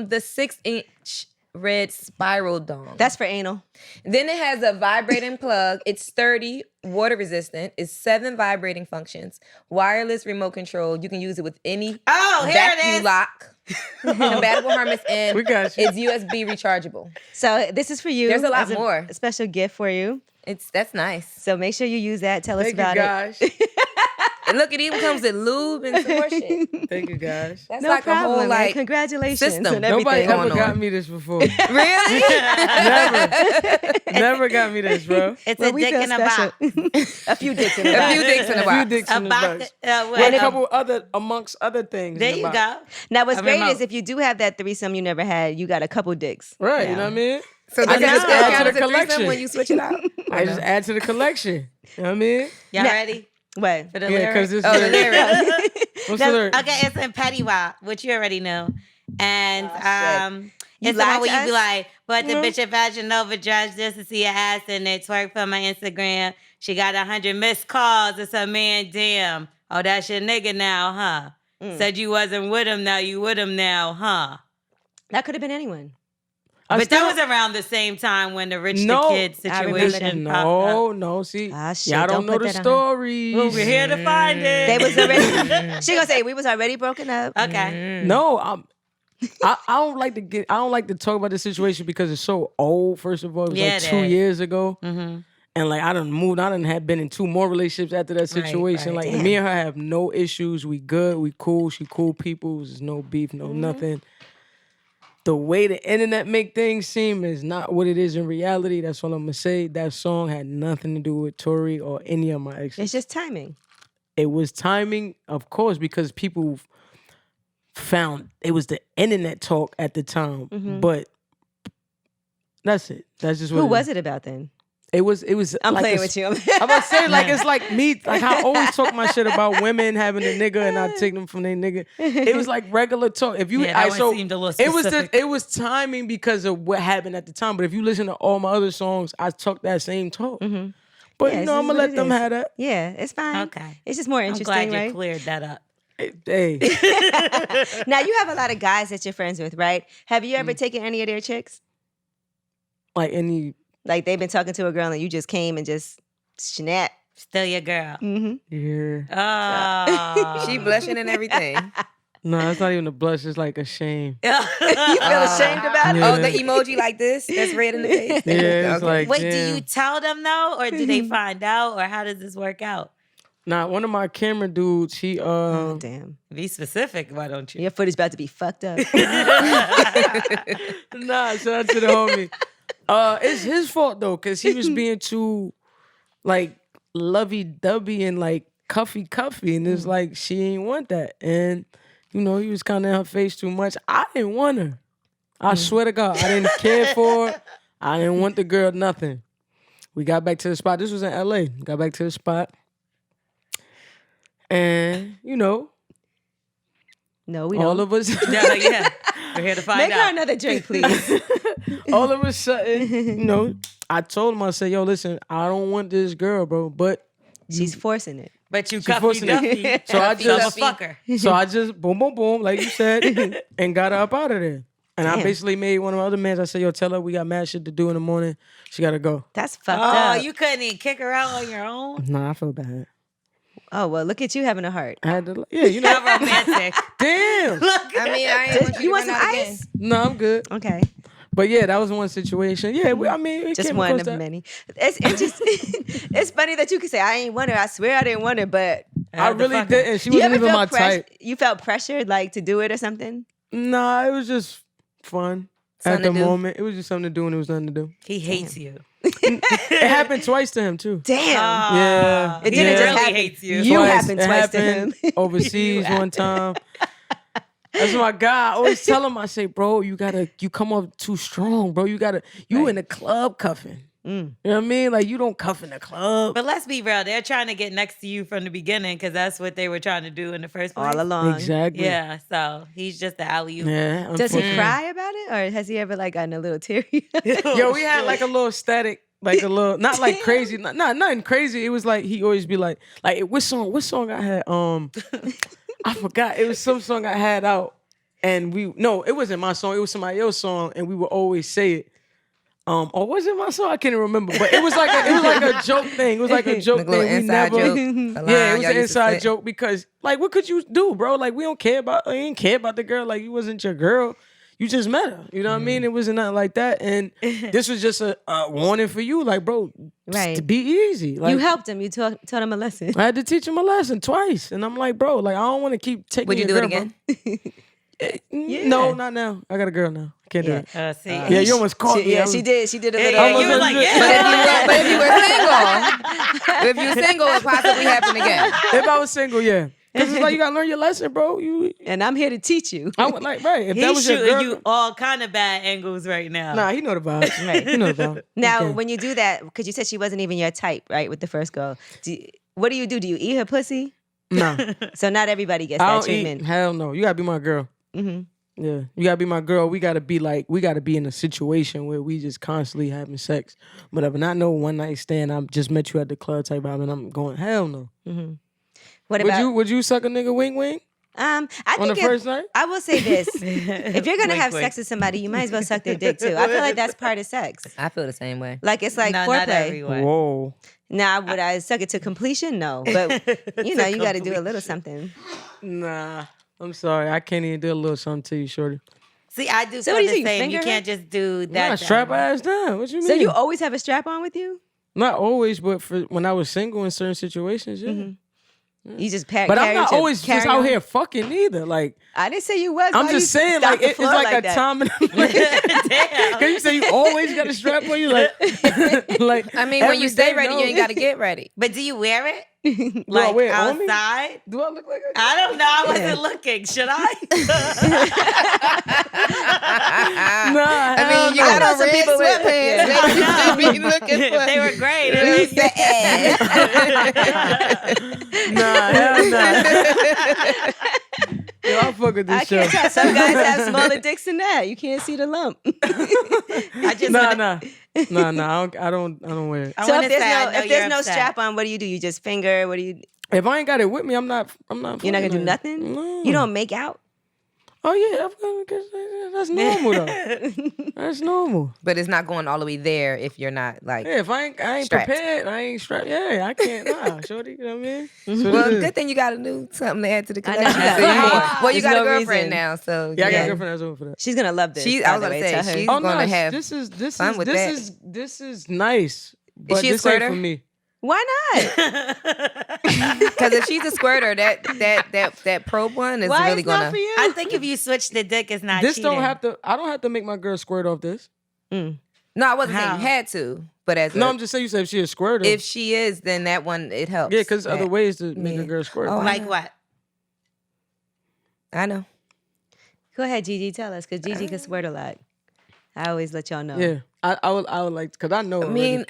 the 6-inch red spiral dong. That's for anal. Then it has a vibrating plug. It's sturdy, water resistant. It's 7 vibrating functions. Wireless remote control. You can use it with any Oh, here it vacuum is. lock. Compatible harness, and We got you. it's USB rechargeable. So this is for you. There's a lot as more. A special gift for you. That's nice. So make sure you use that. Tell us Thank you, about guys. And look, it even comes with lube and some more shit. Thank you, guys. That's No like problem, a whole man. like Congratulations system. and everything. Nobody going ever on. got me this before. Really? Never got me this, bro. It's Well, a we dick feel in a box. A few dicks in a A box. few dicks in a A few box. dicks A in the box. box. What, And a couple amongst other things. there in the you box. go. Now, what's A great remote. is if you do have that threesome you never had, you got a couple dicks. Right, now. you know what I mean? So I does can it just still add count to as the a threesome collection. when you switch it out? I just add to the collection. You know what I mean? Y'all Now- ready What? for the Yeah, lyric? because this Oh, the lyric. What's Now- the lyric? Okay, it's in Pettiwop, which you already know. And You it's the one lied where to you be us? like, but the No. bitch at Fashion Nova judge this to see her ass and it twerk for my Instagram. She got 100 missed calls. It's a man, damn. Oh, that's your nigga now, huh? Said you wasn't with him, now you with him now, huh? That could have been anyone. But that was around the same time when the rich No, the kid I remember that. situation popped up. No, see, Ah, shit, y'all don't don't know put the that on her. stories. Well, we're here to find it. They was already. She gonna say we was already broken up. Okay. No, I don't like to talk about this situation because it's so old. First of all, it was Yeah, like it 2 is. years ago, Mm-hmm. and like I done moved. I done had been in 2 more relationships after that situation. right. Like me and her have no issues. We good. We cool. She cool people. There's no beef. No nothing. The way the internet make things seem is not what it is in reality. That's all I'm gonna say. That song had nothing to do with Tory or any of my exes. It's just timing. It was timing, of course, because people found it was the internet talk at the time. But that's it. That's just what Who was it about then? It was I'm like playing a- with you. I'm about to say, like, it's like me, like I always talk my shit about women having a nigga and I take them from their nigga. It was like regular talk. If you, Yeah, that I- one so seemed a little it was specific. it was timing because of what happened at the time. But if you listen to all my other songs, I talk that same talk. But Yeah, you this know, is I'm gonna what let it them is. have that. Yeah, it's fine. Okay. It's just more I'm interesting, glad you right? cleared that up. Hey, Now you have a lot of guys that you're friends with, right? Have you ever taken any of their chicks? like any, Like they've been talking to a girl and you just came and just snap. Still your girl. Mm-hmm. yeah. Oh. She blushing and everything. No, it's not even a blush. It's like a shame. You feel ashamed about it? Yeah. Oh, the emoji like this? That's red in the face? Yeah, it's Okay. like Wait, damn. do you tell them though, or do they find out, or how does this work out? Nah, one of my camera dudes, he Oh, damn. Be specific, why don't you? Your footage about to be fucked up. Nah, shout out to the homie. It's his fault though, cause he was being too like lovey-dovey and like cuffy, and it's like she ain't want that, and you know he was kind of in her face too much. I didn't want her. I swear to God, I didn't care for her. I didn't want the girl nothing. We got back to the spot. This was in LA. Got back to the spot, and you know No, we all don't. of us. Yeah, we're here to find Make her out. another drink, please. All of a sudden, you know, I told him, I said, yo, listen, I don't want this girl, bro, but She's forcing it. But you She cuffy forcing duffy. it. So I just fucker. So I just boom, boom, boom, like you said, and got her up out of there. And I Damn. basically made one of my other mans. I said, yo, tell her we got mad shit to do in the morning. She gotta go. That's fucked Oh, up. you couldn't even kick her out on your own? Nah, I feel bad. Oh, well, look at you having a heart. I had to, yeah, you know. How romantic. Damn. I mean, I ain't want You want to some run out again. ice? No, I'm good. Okay. But yeah, that was one situation. Yeah, I mean, it Just came one across of that. many. It's interesting. It's funny that you can say, I ain't want her. I swear I didn't want her, but I really didn't. She you wasn't ever even my felt type. You felt pressured like to do it or something? Nah, it was just fun. Something At the to do. moment, it was just something to do, and it was nothing to do. He hates you. It happened twice to him too. Damn. Yeah. It He didn't just really happen. hates you. You Twice. happened It twice to happened him. overseas one time. That's my guy. I always tell him, I say, bro, you come off too strong, bro. You in the club cuffing. You know what I mean? Like, you don't cuff in the club. But let's be real. They're trying to get next to you from the beginning because that's what they were trying to do in the first place. All along. Exactly. Yeah, so he's just the alley-oot. Yeah. Does he unfortunately. cry about it? Or has he ever like gotten a little teary? Yo, we had like a little static, like a little, not like crazy, nothing crazy. It was like, he always be like, what song I had? I forgot. It was some song I had out. And it wasn't my song. It was somebody else's song. And we would always say it. Or was it my song? I can't even remember. But it was like a joke thing. It was like a joke Like a little thing. We inside never, joke. yeah, it was Y'all an used to inside say. joke because, like, what could you do, bro? Like, we don't care about, you didn't care about the girl. Like, you wasn't your girl. You just met her. You know what I mean? It wasn't nothing like that. And this was just a warning for you. Like, bro, Right. to be easy. Like, You helped him. You taught him a lesson. I had to teach him a lesson twice. And I'm like, bro, like, I don't want to keep taking Would you do your it girl, again? bro. No, not now. I got a girl now. Can't do it. See, Yeah, you almost caught me. She did. She did a little. yeah, almost you were like, was- yeah. But if you were single, it possibly happen again. If I was single, yeah. Because it's like, you got to learn your lesson, bro. And I'm here to teach you. I would like, right. If that He's was your shooting girl. you all kind of bad angles right now. Nah, he know the vibes. Right. He know the vibes. Now, Okay. when you do that, because you said she wasn't even your type, right, with the first girl, what do? Do you eat her pussy? Nah. So not everybody gets I that don't treatment. eat. Hell no. You got to be my girl. Mm-hmm. Yeah. You got to be my girl. We got to be in a situation where we just constantly having sex. Whatever. Not no one night stand. I just met you at the club type vibe and I'm going, hell no. Mm-hmm. What about? Would you suck a nigga wing wing I on think the first night? I will say this: if you're gonna Wink, have wink. sex with somebody, you might as well suck their dick too. I feel like that's part of sex. I feel the same way. Like it's like No, not foreplay. everyone. Whoa. Now, would I suck it to completion? No, but you know, you got to do a little something. Nah. I'm sorry. I can't even do a little something to you, shorty. See, I do So feel what do the you same. finger You her? can't just do that. Nah, strap her ass down. What you mean? So you always have a strap on with you? Not always, but for when I was single in certain situations, yeah. You just pack. But I'm carry not your always just carry out on? here fucking either. Like, I didn't say you was. I'm Why just you saying, stop like, the it's floor like a that? time. Damn. Can you say you always got a strap on you? Like, I mean, when you every stay day, ready, no. you ain't got to get ready. But do you wear it? Do I Like wear it on me? outside? Do I look like I don't know. I wasn't looking. Should I? Nah, I mean, you got on some people with sweatpants. maybe you should be looking for. They were great. Release the ass. nah, hell nah. Yo, I fuck with I this show. can't tell. Some guys have smaller dicks than that. You can't see the lump. I just Nah. I don't wear it. I So wanna if there's say I no know if there's you're no upset. strap on, what do? You just finger? What do you? If I ain't got it with me, I'm not. You're not fucking gonna do it. nothing. No. You don't make out. Oh yeah, that's normal though. That's normal. But it's not going all the way there if you're not like. Yeah, if I ain't Strapped. prepared, I ain't strapped. Yeah, I can't. Nah, shorty, you know what I mean? That's what Well, it is. good thing you got a new something to add to the I know. collection. Yeah. So you- well, you There's got a no girlfriend reason. now, so Yeah, I got yeah. a girlfriend that's over for that. She's gonna love this. She- by I was the gonna way. say, Tell her. she's- Oh gonna no, have this is fun with that. this is nice. But she a this ain't squirter? for me. Why not? Because if she's a squirter, that probe one is Why really it's not gonna. for you? I think if you switch the dick, it's not This cheating. don't have to. I don't have to make my girl squirt off this. No, I wasn't saying How? you had to, but as No, a, I'm just saying. You said if she a squirter. if she is, then that one it helps. yeah, because other That- ways to make yeah. a girl squirt. Oh, I Like know. what? I know. Go ahead, Gigi. Tell us, because Gigi can squirt a lot. I always let y'all know. Yeah, I would like because I know. I already. mean,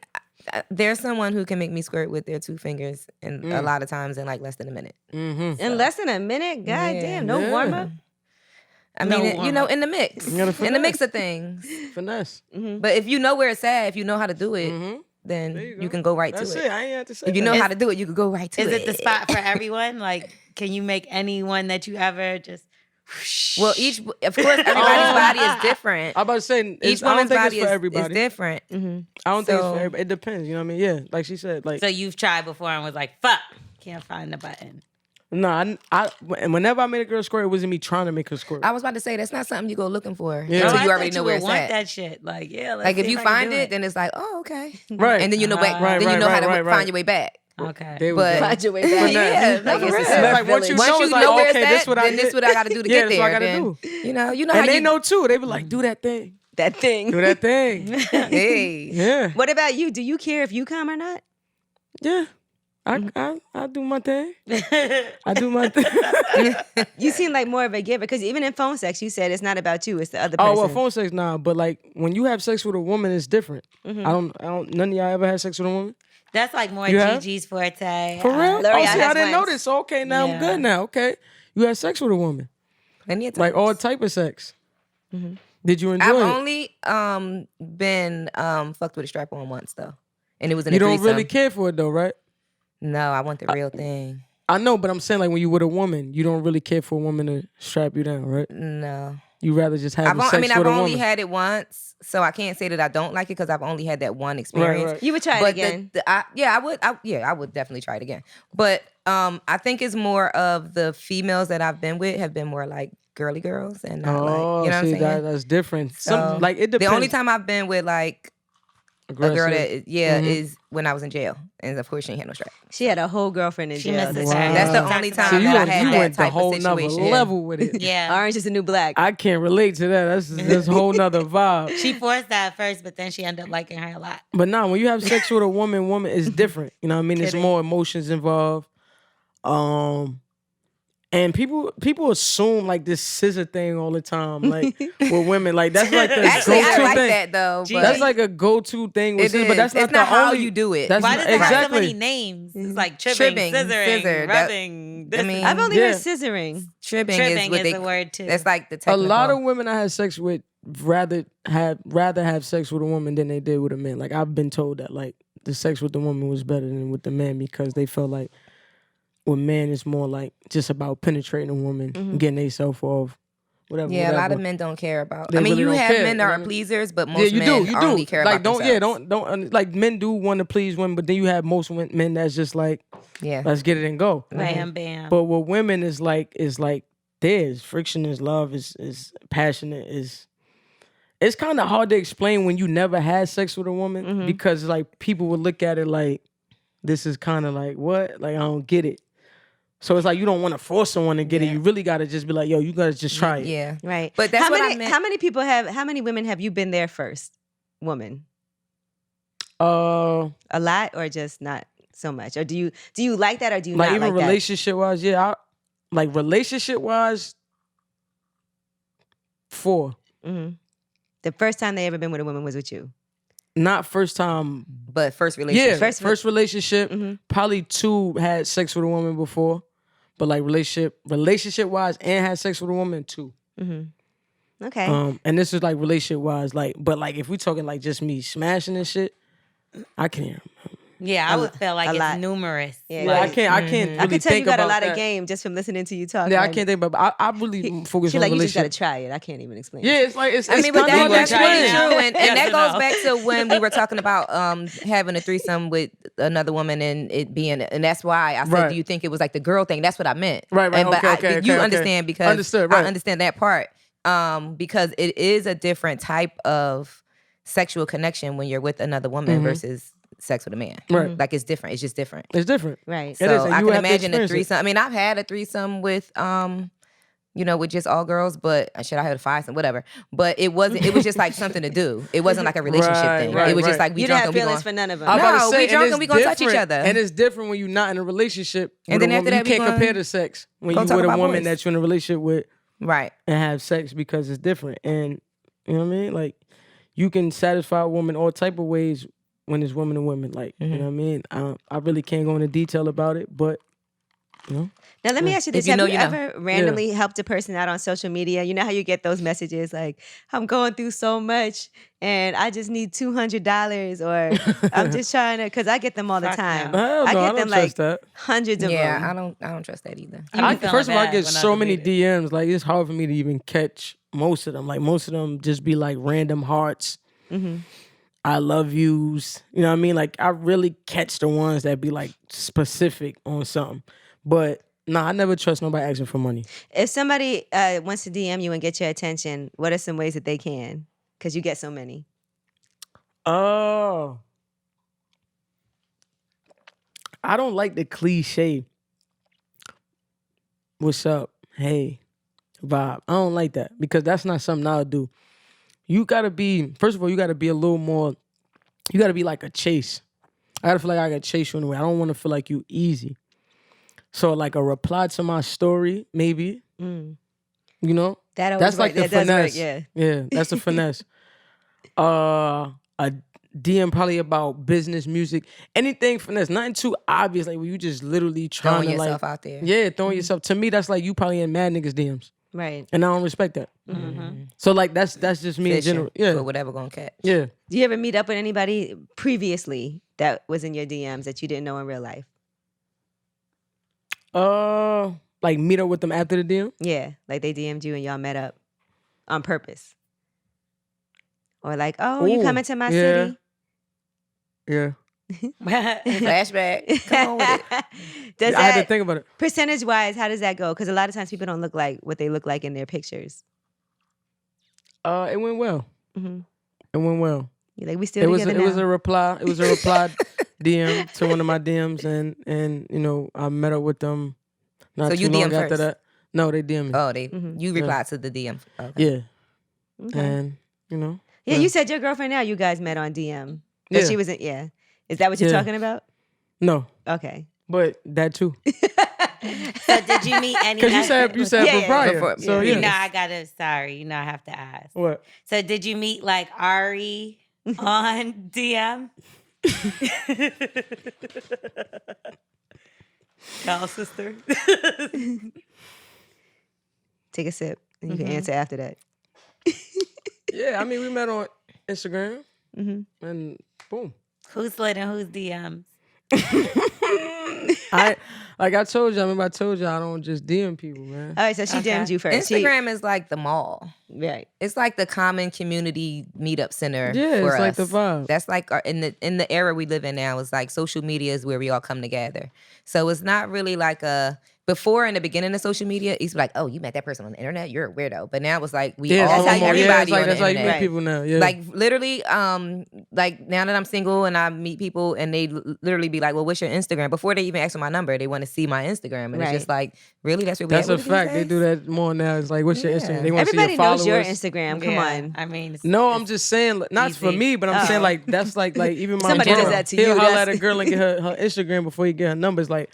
there's someone who can make me squirt with their two fingers, and a lot of times in like less than a minute. Mm-hmm. In less than a minute. God Yeah. damn, no Yeah. warm up. I No mean, woman. in the mix. You gotta In the mix finesse. of things. Finesse. But if you know where it's at, if you know how to do it, then There you you go. can go right That's to it. it. I ain't have to say If you that. know how to do it, you can go right to it. Is it the spot for everyone? Like, can you make anyone that you ever just? Well, of course, everybody's body is different. I'm about to say, Each I don't woman's think body it's for is everybody. different. I don't think it's for everybody. It depends. You know what I mean? Yeah, like she said. Like, So you've tried before and was like, "Fuck, can't find the button." no, whenever I made a girl squirt, it wasn't me trying to make her squirt. I was about to say that's not something you go looking for Yeah. until I you already thought know you where would it's want at. that shit. Like, yeah, let's Like if see you I can find do it, then it's like, oh, okay, Right. and then you know Right, then you know how to right. find your way back. Okay. There we But go. Find your way back. yeah, No, like for it's real. a It's smart like once village. you Once know, you it's like, know where okay, it's this at, what I then this did. what I got to do to Yeah, get that's there. what I gotta Then, do. you know And how they you know too. They be like, do that thing. That thing. Do that thing. Hey, Yeah. What about you? Do you care if you come or not? Yeah. I do my thing. I do my thing. You seem like more of a giver because even in phone sex, you said it's not about you; it's the other person. Oh well, phone sex nah, but like when you have sex with a woman, it's different. I don't. None of y'all ever had sex with a woman. That's like more You have? Gigi's forte. For real? L'Oreal Oh, see, I has didn't know once. this. So, okay, now I'm Yeah. good now. Okay, you had sex with a woman, plenty of times. like all type of sex. Did you enjoy I've it? only been fucked with a strap on once though, and it was in You a don't threesome. really care for it though, right? No, I want the real thing. I know, but I'm saying like when you with a woman, you don't really care for a woman to strap you down, right? No, You rather just have sex I've with only a woman. had it once, so I can't say that I don't like it because I've only had that one experience. right. You would try it But again. I would definitely try it again. But I think it's more of the females that I've been with have been more like girly girls and not like, you know what I'm see, saying? that's different. So, Like it depends. The only time I've been with like a girl Aggressive. that is when I was in jail, and of course she ain't had no strap. She had a whole girlfriend in She jail. misses Wow. her. That's the She only talks about time See, that I you had that went the type whole of nother situation. level with it. Yeah. Orange is the new black. I can't relate to that. That's a whole nother vibe. She forced that at first, but then she ended up liking her a lot. But nah, when you have sex with a woman, it's different. You know what I mean? There's Kidding. more emotions involved. And people assume like this scissor thing all the time, like with women. Like that's like the Actually, go-to I like thing. that though. But That's like a go-to thing with it scissors, is. but that's not It's not the how only, you do it. That's Why not, does it have so exactly. many names? It's like Tribbing, scissoring, scissor, that- rubbing. I mean, I've only Yeah. heard scissoring. tribbing Tribbing is what is they. the word too. That's like the A technical. lot of women I had sex with rather have sex with a woman than they did with a man. Like I've been told that like the sex with the woman was better than with the man because they felt like with men it's more like just about penetrating a woman, getting themselves off, whatever. Yeah, whatever. a lot of men don't care about. They I mean, really you don't have care, men that you know are what I mean? pleasers, but Yeah, most you men do. You only do. care Like about themselves. don't like men do want to please women, but then you have most men that's just like Yeah. let's get it and go. bam, bam. But with women is like there's friction, is love, is passionate, is it's kind of hard to explain when you never had sex with a woman because like people would look at it like this is kind of like what? Like I don't get it. So it's like you don't want to force someone to get it. You really got to just be like, yo, you got to just try it. Yeah. Right. But that's how what many, I meant. how many women have you been there first? Woman. Uh, A lot or just not so much? Or do you like that or do you like not even like relationship wise, yeah. Like relationship wise, 4. that? Mm-hmm. The first time they ever been with a woman was with you. Not first time. But first relationship. Yeah, first relationship. Mm-hmm. Probably 2 had sex with a woman before, but like relationship wise, and had sex with a woman 2. Mm-hmm. Okay. And this is like relationship wise, like, but like if we talking like just me smashing and shit, I can't. Yeah, I would feel like a it's lot. numerous. Yeah, Yeah, I like- can't. I can't really I can tell think you got a about lot that. of game just from listening to you talk. Yeah, I like, can't think about. But I really focus She on like you just relationship. gotta try it. I can't even explain. Yeah, it's like it's. I mean, but kinda hard to that's very explain. true, and Yes that or goes no? back to when we were talking about having a threesome with another woman and it being, and that's why I said, Right. do you think it was like the girl thing? That's what I meant. Right, And, but okay, you okay. understand because Understood, right. I understand that part. Because it is a different type of sexual connection when you're with another woman versus sex with a man. Right. Like it's different. It's just different. It's different. Right. It So is, and I you can have to imagine a experience it. threesome. I mean, I've had a threesome with with just all girls, but should I have a fivesome, whatever. But it wasn't. It was just like something to do. It wasn't like a relationship Right, thing. right, it was just right. like we You didn't drunk have and we feelings going. for none of them. I'm about to No, say, we drunk it's and we gonna touch each different. other. And it's different when you're not in a relationship. And with then a after woman. that, you we can't gonna compare the sex when go you talk with a about woman boys. that you're in a relationship with Right. and have sex because it's different. And you know what I mean? Like you can satisfy a woman all type of ways when it's woman to woman. Like you know what I mean? I really can't go into detail about it, but Now, let me ask you this. If you Have know, you you know. ever randomly helped a person out on social media? You know how you get those messages like, I'm going through so much and I just need $200 or I'm just trying to, because I get them all the Fuck time. no. Hell I no, get I don't them like trust that. hundreds of Yeah, them. I don't trust that either. I be feeling First of all, I bad get when so many delete it. DMs. Like it's hard for me to even catch most of them. Like most of them just be like random hearts. I love yous. You know what I mean? Like I really catch the ones that be like specific on something. But nah, I never trust nobody asking for money. If somebody wants to DM you and get your attention, what are some ways that they can? Because you get so many. Oh. I don't like the cliche. What's up? Hey, vibe. I don't like that because that's not something I'll do. You gotta be, first of all, you gotta be a little more, you gotta be like a chase. I gotta feel like I gotta chase you in a way. I don't wanna feel like you easy. So like a reply to my story, maybe. You know? That always That's like work. the That does work, finesse. yeah. Yeah, that's the finesse. A DM probably about business, music, anything finesse. Nothing too obvious, like where you just literally trying Throwing to yourself like, out there. yeah, throwing yourself. To me, that's like you probably in mad niggas DMs. Right. And I don't respect that. So like that's just me in Fishing general. Yeah. for whatever gonna catch. Yeah. Do you ever meet up with anybody previously that was in your DMs that you didn't know in real life? Like meet up with them after the DM? Yeah, like they DM'd you and y'all met up on purpose. Or like, oh, you Ooh, coming to my yeah. city? Yeah. Flashback. Come on with it. Does I had to that, think about it. percentage-wise, how does that go? Because a lot of times people don't look like what they look like in their pictures. It went well. Mm-hmm. It went well. You're like, we still It was together it was now. a reply. It was a reply DM to one of my DMs, and you know I met up with them. Not So too you long DM after first? that. No, they DM me. Oh, you replied to the DM. Okay. Yeah, Okay. and you know. Yeah, you said your girlfriend now you guys met on DM. But Yeah. she wasn't, yeah. Is that what you're Yeah. talking about? No, Okay. but that too. So did you meet any? Because you said Yeah, yeah, prior. before- So yeah. yeah. You know, I gotta. Sorry, you know, I have to ask. What? So did you meet like Ari on DM? Y'all sister. Take a sip and you can answer after that. Yeah, I mean we met on Instagram, and boom. Who's slid in who's DMs? I told you. I remember I told you I don't just DM people, man. All right, so she Okay. DM'd you first. Instagram is like the mall. Right. It's like the common community meetup center Yeah, for it's us. like the vibe. That's like in the era we live in now. It's like social media is where we all come together. So it's not really like before in the beginning of social media, it used to be like, oh, you met that person on the internet, you're a weirdo. But now it's like we Yeah, all that's how you meet. everybody it's like on that's the how you internet. meet people now. Yeah. Like literally, like now that I'm single and I meet people and they literally be like, well, what's your Instagram? Before they even ask for my number, they want to see my Instagram. And Right. it's just like, really? That's what we That's at a with these fact. They days? do that more now. It's like, what's your Yeah. Instagram? They want to see Everybody your knows followers. your Instagram. Come Yeah, on. I mean, No, I'm just saying, like, not for easy. me, but I'm saying like that's like even my Somebody brother. does that to He'll you, holler that's- at a girl and get her Instagram before he get her numbers. Like,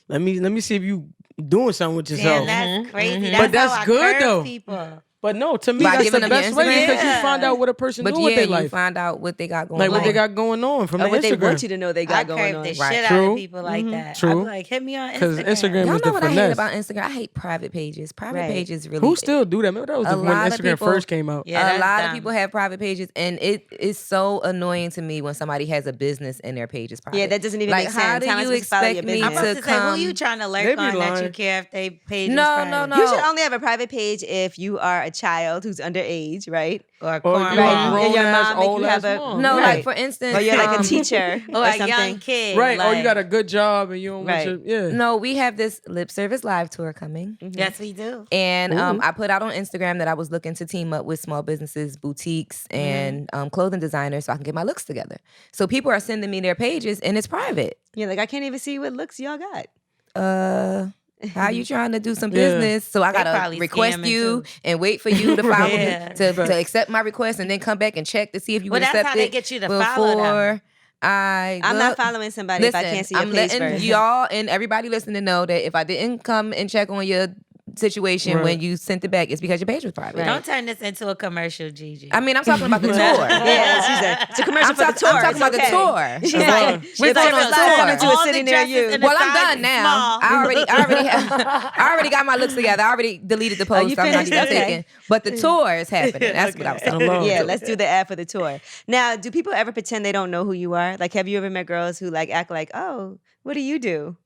let me see if you doing something with yourself. Damn, that's crazy. But that's how I good, curve though. People. But no, to me By that's the giving them your best way Instagram? because you Yeah. find out what a person But do with yeah, their you life, find out what they got going like on. what they got going on from Or their what they Instagram. want you to know they I got going curve on. the Right. shit out True. of people like that. True. I be like, hit me on 'Cause Instagram. Instagram Y'all is know the what I hate finesse. about Instagram? I hate private pages. Private Right. pages really. Who still do that? Remember that was A when lot of Instagram people- first came out. Yeah, a that's lot of dumb. people have private pages, and it is so annoying to me when somebody has a business and their page is private. Yeah, that doesn't even like, make how sense. do How am I you supposed to follow your expect me business? I'm about to to say, come? who you trying to They lurk be on that you lying. care if they page is No, private? no, no. You should only have a private page if you are a child who's underage, right? Or Or corn you a Right. mom. grown And your ass, mom make you old have ass a- mom. No, Right. like for instance, Or you're like a teacher Or or a young something. kid. Right, or you like- got a good job and you don't Right. want your No, we have this lip service live tour coming. Yes, we do. And I put out on Instagram that I was looking to team up with small businesses, boutiques, and clothing designers so I can get my looks together. So people are sending me their pages and it's private. You're like, I can't even see what looks y'all got. How you trying to do some Yeah. business? So I They gotta probably request scamming, you too. and wait for you to follow Yeah. me to accept my request and then come back and check to see if you Well, would that's accept how they it get you to follow them. before I I'm look. not following somebody if I can't see your I'm page letting first. y'all and everybody listening know that if I didn't come and check on your situation when you sent it back, it's because your page was private. Right. Don't turn this into a commercial, Gigi. I mean, I'm talking about the tour. Yeah, she said it's a commercial for the tour. I'm talking about the tour. She's like, we're going on tour. to a city near you. Well, I'm done now. I already got my looks together. I already deleted the post. I'm not even taking. But the tour is happening. That's what I was talking about. Yeah, let's do the ad for the tour. Now, do people ever pretend they don't know who you are? Like, have you ever met girls who like act like, oh, what do you do?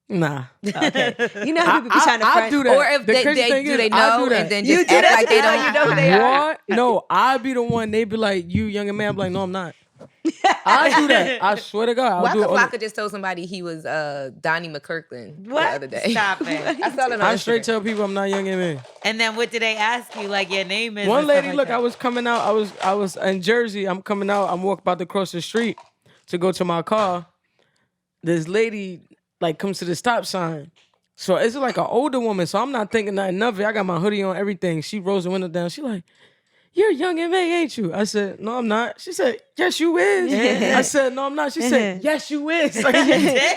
Nah. Okay. You know how people be trying to front? I do that. Or if they know and then You just do act that like they too? don't. You know who they are? What? No, I be the one. They be like, you Young M.A. I'm like, no, I'm not. I do that. I swear to God. Waka Flocka just told somebody he was Donnie McKirkland What? the other day. Stop it. I saw it on I straight Instagram. tell people I'm not Young M.A. And then what did they ask you? Like your name is? One and stuff lady, like look, that? I was coming out. I was in Jersey. I'm coming out. I'm walking about to cross the street to go to my car. This lady like comes to the stop sign. So it's like an older woman. So I'm not thinking nothing of it. I got my hoodie on, everything. She rolls the window down. She like, you're Young M.A, ain't you? I said, no, I'm not. She said, yes, you is. I said, no, I'm not. She said, yes, you is. Like,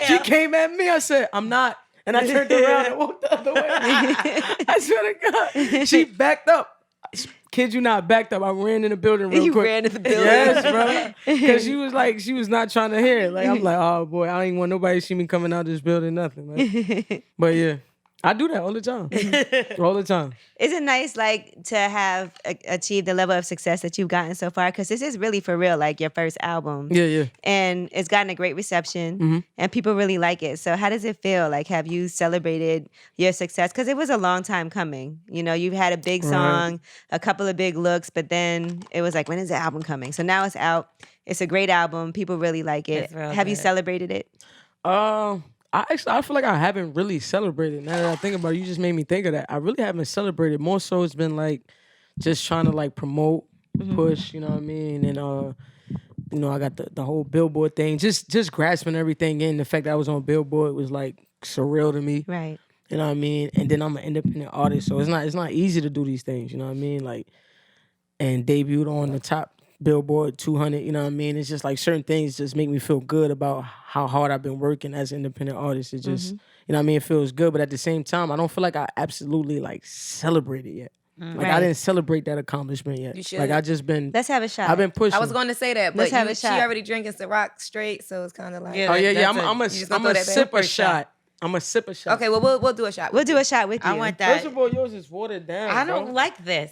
she came at me. I said, I'm not. And I turned around and walked the other way. I swear to God. She backed up. Kid you not, backed up. I ran in the building real You quick. ran in the building. Yes, bro. Because she was not trying to hear it. Like, I'm like, oh, boy, I ain't want nobody to see me coming out this building, nothing. Man. But, yeah. I do that all the time. All the time. Is it nice, like, to have achieved the level of success that you've gotten so far? Because this is really, for real, like, your first album. Yeah. And it's gotten a great reception, and people really like it. So how does it feel? Like, have you celebrated your success? Because it was a long time coming. You know, you've had a big song, a couple of big looks, but then it was like, when is the album coming? So now it's out. It's a great album. People really like it. It's real Have you good. celebrated it? I feel like I haven't really celebrated. Now that I think about it, you just made me think of that. I really haven't celebrated. More so, it's been like just trying to like promote, push. You know what I mean? And you know, I got the whole Billboard thing. Just grasping everything in. The fact that I was on Billboard was like surreal to me. Right. You know what I mean? And then I'm an independent artist, so it's not easy to do these things. You know what I mean? Like, and debuted on the top Billboard 200, you know what I mean? It's just like certain things just make me feel good about how hard I've been working as an independent artist. It just, you know what I mean? It feels good, but at the same time, I don't feel like I absolutely like celebrated yet. Like I didn't celebrate that accomplishment yet. You should. Like I just been, Let's have a shot. I've been pushing. I was going to say that, Let's but have a shot. she already drinking Ciroc straight, so it's kind of like. Yeah. Oh yeah. That's I'm just gonna a throw that sip back? a shot. I'm a sip a shot. Okay, well we'll do a shot. We'll do a shot with you. I want that. First of all, yours is watered down. I bro. don't like this.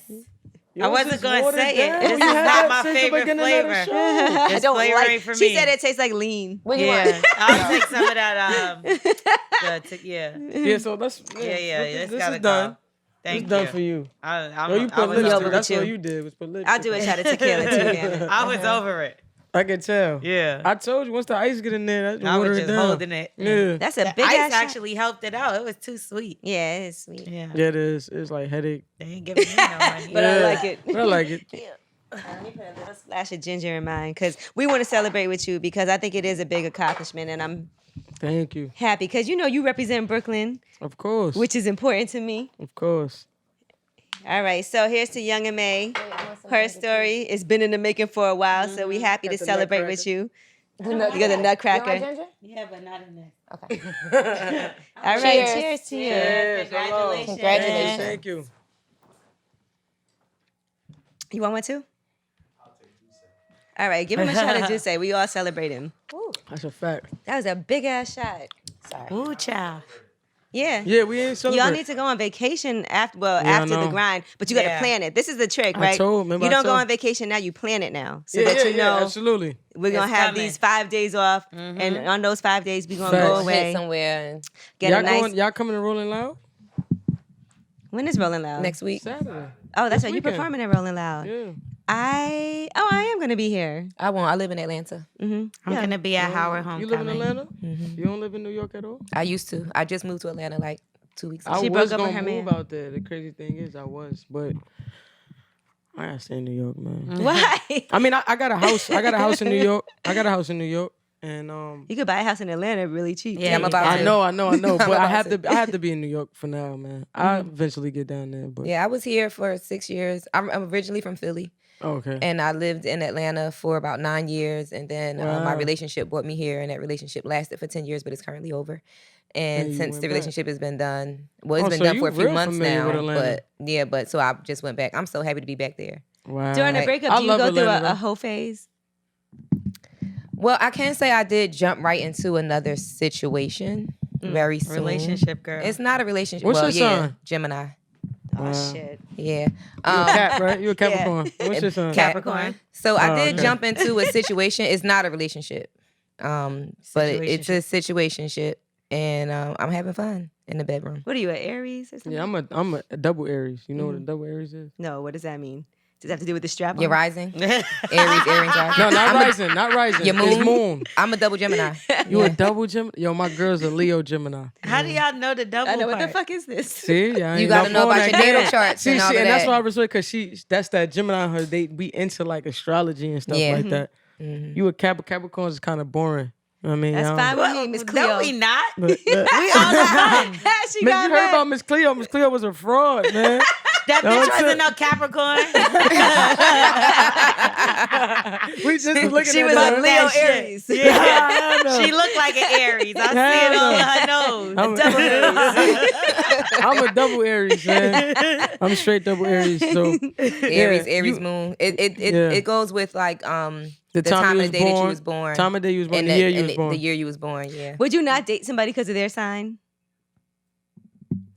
Yours I wasn't is going to watered say down. it. This is You had not that my since the favorite beginning of the flavor. show. I It's don't flavoring like. for She me. said it tastes like lean. What do you want? Yeah, I'll take some of that. Yeah. Yeah, so that's Yeah. This It's gotta is done. go. Thank It's done you. for you. I'm, No, you I put was lipstick. over That's with all you. you did was put lipstick. I'll do a shot of tequila too, damn it. I was over it. I can tell. Yeah. I told you once the ice get in there, that's I water was it just down. holding it. Yeah. That's a The big ice ass shot. actually helped it out. It was too sweet. Yeah, it's sweet. Yeah. Yeah, it is. It's like headache. They ain't giving me no money. But I Yeah. like it. But I like it. Let me put a little splash of ginger in mine because we want to celebrate with you because I think it is a big accomplishment and I'm Thank you. happy because you know you represent Brooklyn, Of course. which is important to me. Of course. All right, so here's to Young M.A. Her story. It's been in the making for a while, so we happy to Got the celebrate with you. You got the nutcracker. Yeah, but not in this. Okay. All right, Cheers. cheers to you. Yes, hello. Congratulations. Congratulations. Thank you. You want one too? All right, give him a shot of juice. We all celebrate him. That's a fact. That was a big ass shot. Sorry. Ooh, child. Yeah. Yeah, we ain't celebrate. Y'all need to go on vacation after I after the know. grind, but you got to Yeah. plan it. This is the trick, I right? remember you I don't go told- on vacation now, you plan it now. So yeah, that you know absolutely. we're going to It's have coming. these 5 days off, and on those 5 days, we're going to Facts. go Hit away, somewhere and get y'all a nice... going? Y'all coming to Rolling Loud When is Rolling Loud? next week. Saturday? Oh, that's this right. You weekend. performing at Rolling Loud. Yeah. I am going to be here. I won't. I live in Atlanta. I'm going to be at Howard You Homecoming. live in Atlanta? You don't live in New York at all? I used to. I just moved to Atlanta like 2 weeks ago. I She was broke up with gonna her move man. out there. The crazy thing is, I was, but I gotta stay in New York, man. Why? I mean, I got a house. I got a house in New York. And You could buy a house in Atlanta really cheap. Yeah, I'm too. about I to. know. I'm But I about have to be in New York for now, man. I eventually get down there, but Yeah, I was here for 6 years. I'm originally from Philly, okay. and I lived in Atlanta for about 9 years, and then my Wow. relationship brought me here, and that relationship lasted for 10 years, but it's currently over. And you since went the back. relationship has been done, well, it's Oh, been so done you for a few real months familiar with now. Atlanta. But so I just went back. I'm so happy to be back there. Wow. During the breakup, I do you love go through Atlanta, a though. hoe phase? Well, I can say I did jump right into another situation very soon. Relationship girl. It's not a relationship. What's well, your yeah, sign? Gemini. Oh Wow. shit. Yeah. You a Cap, right? You a Capricorn. What's your sign? Capricorn. So I Oh, did okay. jump into a situation. It's not a relationship, but it's a situationship, and I'm having fun in the bedroom. What are you, an Aries or something? Yeah, I'm a double Aries. You know what a double Aries is? No, what does that mean? Does it have to do with the strap on? You're rising. Aries rising. No, not rising. Not rising. Your It's moon? moon. I'm a double Gemini. You a double Gemini? Yo, my girl's a Leo Gemini. How do y'all know the double I know, what the part? fuck is this? See, yeah, You gotta know about your natal charts See, and all of and that's that. why I respect because that's that Gemini. Her, we into like astrology and stuff Yeah. like that. You a Capricorn is kind of boring. I mean, That's y'all- fine with me, Well, Miss Cleo. no, we not. But, We all the fun. She man, got you heard mad. about Miss Cleo? Miss Cleo was a fraud, man. That No, bitch it's wasn't a- no Capricorn. We just was looking She at was her. a Leo that shit. Aries. Yeah, no. She looked like an Aries. I see Hell it all no. on her nose. I'm Double Aries. I'm a double Aries, man. I'm straight double Aries. So Aries moon. It goes with like the time of the day that you was born. Time of day you was born. And The year you was born. The year you was born, yeah. Would you not date somebody because of their sign?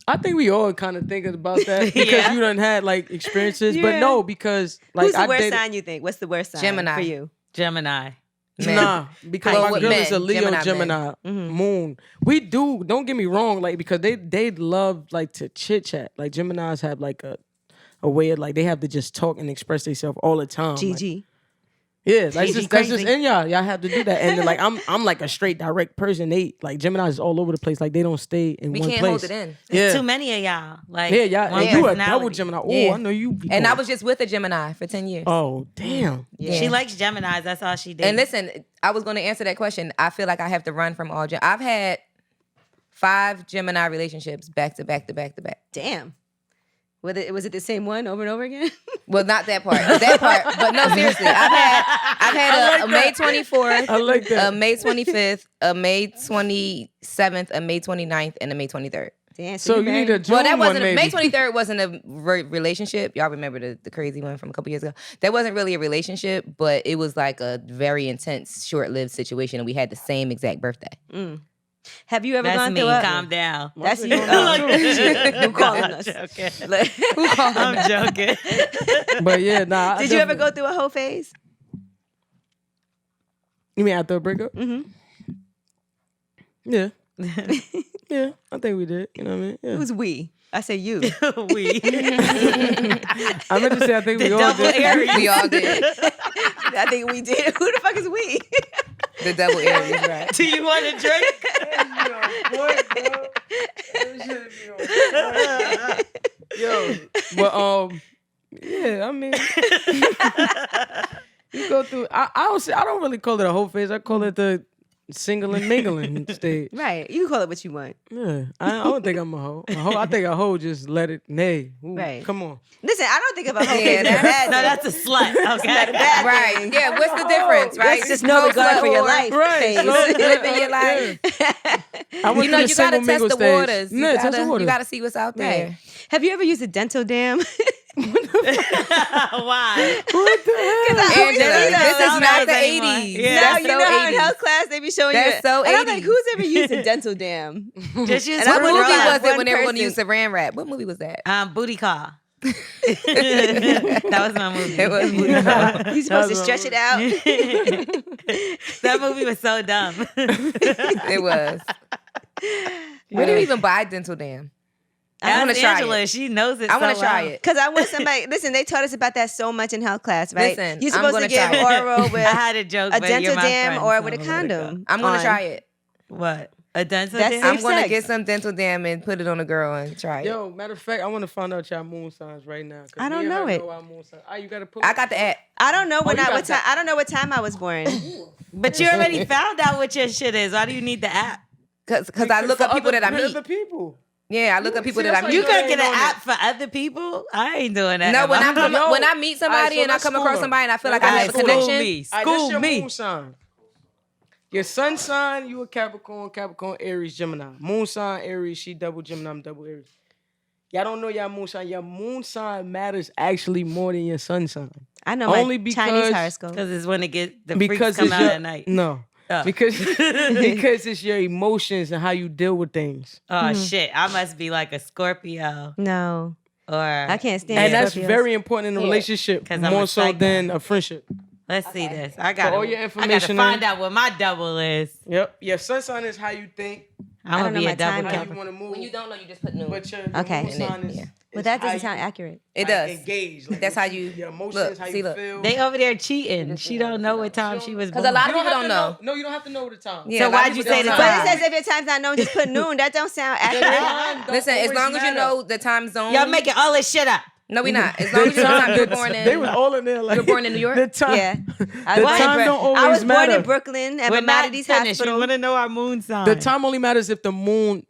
I think we all kind of think about that because Yeah. you done had like experiences, Yeah. but no, because like Who's the I worst dated, sign you think? What's the worst sign Gemini. for you? Gemini. Men. Nah, because Well, my with girl is a men, Leo Gemini Gemini moon. We do, don't get me wrong, like because they love like to chit chat. Like Geminis have like a way of like they have to just talk and express themselves all the time. Like, GG. yeah, that's GG just crazy. in y'all. Y'all have to do that. And then, like I'm like a straight direct person. They like Gemini is all over the place. Like they don't stay in We one can't place. hold it in. Yeah, Too many of y'all. Like, yeah, y'all. one And you a personality. double Gemini. Oh, Yeah. I know you. Be And I going- was just with a Gemini for 10 years. Oh damn. Yeah. She likes Geminis. That's all she did. And listen, I was going to answer that question. I feel like I have to run from all I've had 5 Gemini relationships back to back to back to back. Damn. Was it the same one over and over again? Well, not that part. That part. But no, seriously. I've had a May 24th, I like that. a May 25th, a May 27th, a May 29th, and a May 23rd. Damn. So you need a June Well, that one, wasn't maybe. May 23rd wasn't a relationship. Y'all remember the crazy one from a couple years ago? That wasn't really a relationship, but it was like a very intense, short-lived situation, and we had the same exact birthday. Have you ever that's gone me. through a... Calm down. That's you. Look, You calling I'm us. joking. Who called him? I'm joking. But yeah, nah. Did you ever go through a hoe phase? You mean after a breakup? Mm-hmm. Yeah. Yeah, I think we did. You know what I mean? Yeah. Who's we? I say you. We. I meant to say I think we all double did. Aries. We all did. I think we did. Who the fuck is we? The double Aries, right? Do you want to drink? Yo, but yeah, I mean, you go through. I don't really call it a whole phase. I call it the single and mingling stage. Right. You can call it what you want. Yeah, I don't think I'm a hoe. I think a hoe just let it nay. Ooh, Right. Come on. Listen, I don't think of a hoe Yeah, phase as a bad No, thing. that's a slut. Okay. bad Right. thing. Yeah, what's the difference, right? That's just no regard for your life Right. phase. Living your life. I went You know, through the you gotta single test mingle the stage. waters. Yeah, test the waters. You gotta see what's out there. Right. Have you ever used a dental dam? Why? What the hell? Angela, this is Sound not the anymore. 80s. Yeah. No, That's you so know how in 80s. health class they be showing That's you. so And I'm like, 80s. who's ever used a dental dam? Just use And I What would movie rather was it one when they were going to person- use Saran wrap? What movie was that? booty call. That was my movie. It was Booty Call. You're supposed to That's stretch it out. That movie was so dumb. It was. Where do you even buy dental dam? I want to Ask try Angela. it. She knows it. I want to so try well. it. Because I want somebody. Listen, they taught us about that so much in health class, right? Listen, You're I'm supposed gonna to get try it. oral with I had a joke, a but you're dental my dam friend, or so with a I'm gonna let it go. condom. I'm going on. to try it. What? A dental That's dam? safe. I'm going to sex. get some dental dam and put it on a girl and try it. Yo, matter of fact, I want to find out your moon signs right now. 'cause I don't me and know her it. our moon signs. You gotta put. I got the app. I don't know when you got what time. that. I don't know what time I was born. But you already found out what your shit is. Why do you need the app? Because I look up people that I meet. Other people. Yeah, I look up people See, that I that's meet. You know can't they get an ain't on app for other people? I ain't doing that. No, when ever. I meet somebody Alright, so and I let's come school across her. somebody and I feel like Let's I have a school her. connection. me. Alright, School this your me. moon sign. Your sun sign, you a Capricorn, Aries, Gemini. Moon sign, Aries, she double Gemini, I'm double Aries. Y'all don't know y'all moon sign. Your moon sign matters actually more than your sun sign. I know Only my because, Chinese horoscope. Because it's when it get the freaks come out at night. No. Oh. Because it's your emotions and how you deal with things. Oh shit! I must be like a Scorpio. No. Or I can't stand And that's Scorpios. very important in a relationship, 'Cause I'm more a so psycho. than a friendship. let's see this. I For all your gotta information, find out what my double is. Yep. Your sun sign is how you think, I'm I gonna don't know be my a double time how you Capricorn. want to move. When you don't know, you just put noon. But your Okay. moon sign is. Yeah. But that how doesn't you, sound accurate. It like, does. engage. Like, That's how you your emotions, look. how See, you look. feel. They over there cheating. She don't know what time she was born. 'Cause a lot You of people have don't to know. No, you don't have to know the time. Yeah, So a lot of why'd you people say don't the know. But it time? says if your time's not known, just put noon. That don't sound accurate. Listen, as long as you know the time zone. Y'all making all this shit up. No, we not. As long as you know the time you're born in. They was all in there. Like, You're born in New York? The time. Yeah. The I was time born- don't I always was born matter. in Brooklyn at We're not Maimonides finished. We Hospital. want to know our moon sign. The time only matters if the moon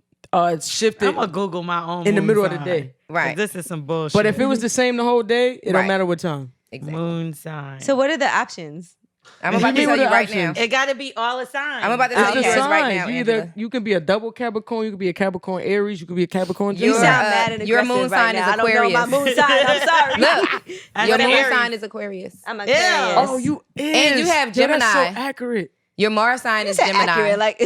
shifted I'm gonna Google my own in the moon middle of the sign. day. Right. This is some bullshit. But if it was the same the whole day, it don't Right. matter what time. Exactly. moon sign. So what are the options? I'm about to Give me tell you the right now. options. it got to be all a sign. I'm about to It's tell the you yours right signs. now, You Angela. you can be a double Capricorn, you can be a Capricorn Aries, you can be a Capricorn You Your, Gemini. sound mad and your aggressive moon right sign now. is I don't know my Aquarius. moon sign. I'm sorry. Look, That's your an moon Aries. sign is Aquarius. I'm a Ew. Aquarius. Oh, you is. And you have Yo, that's Gemini. so accurate. Your Mars sign You is said Gemini. accurate. Like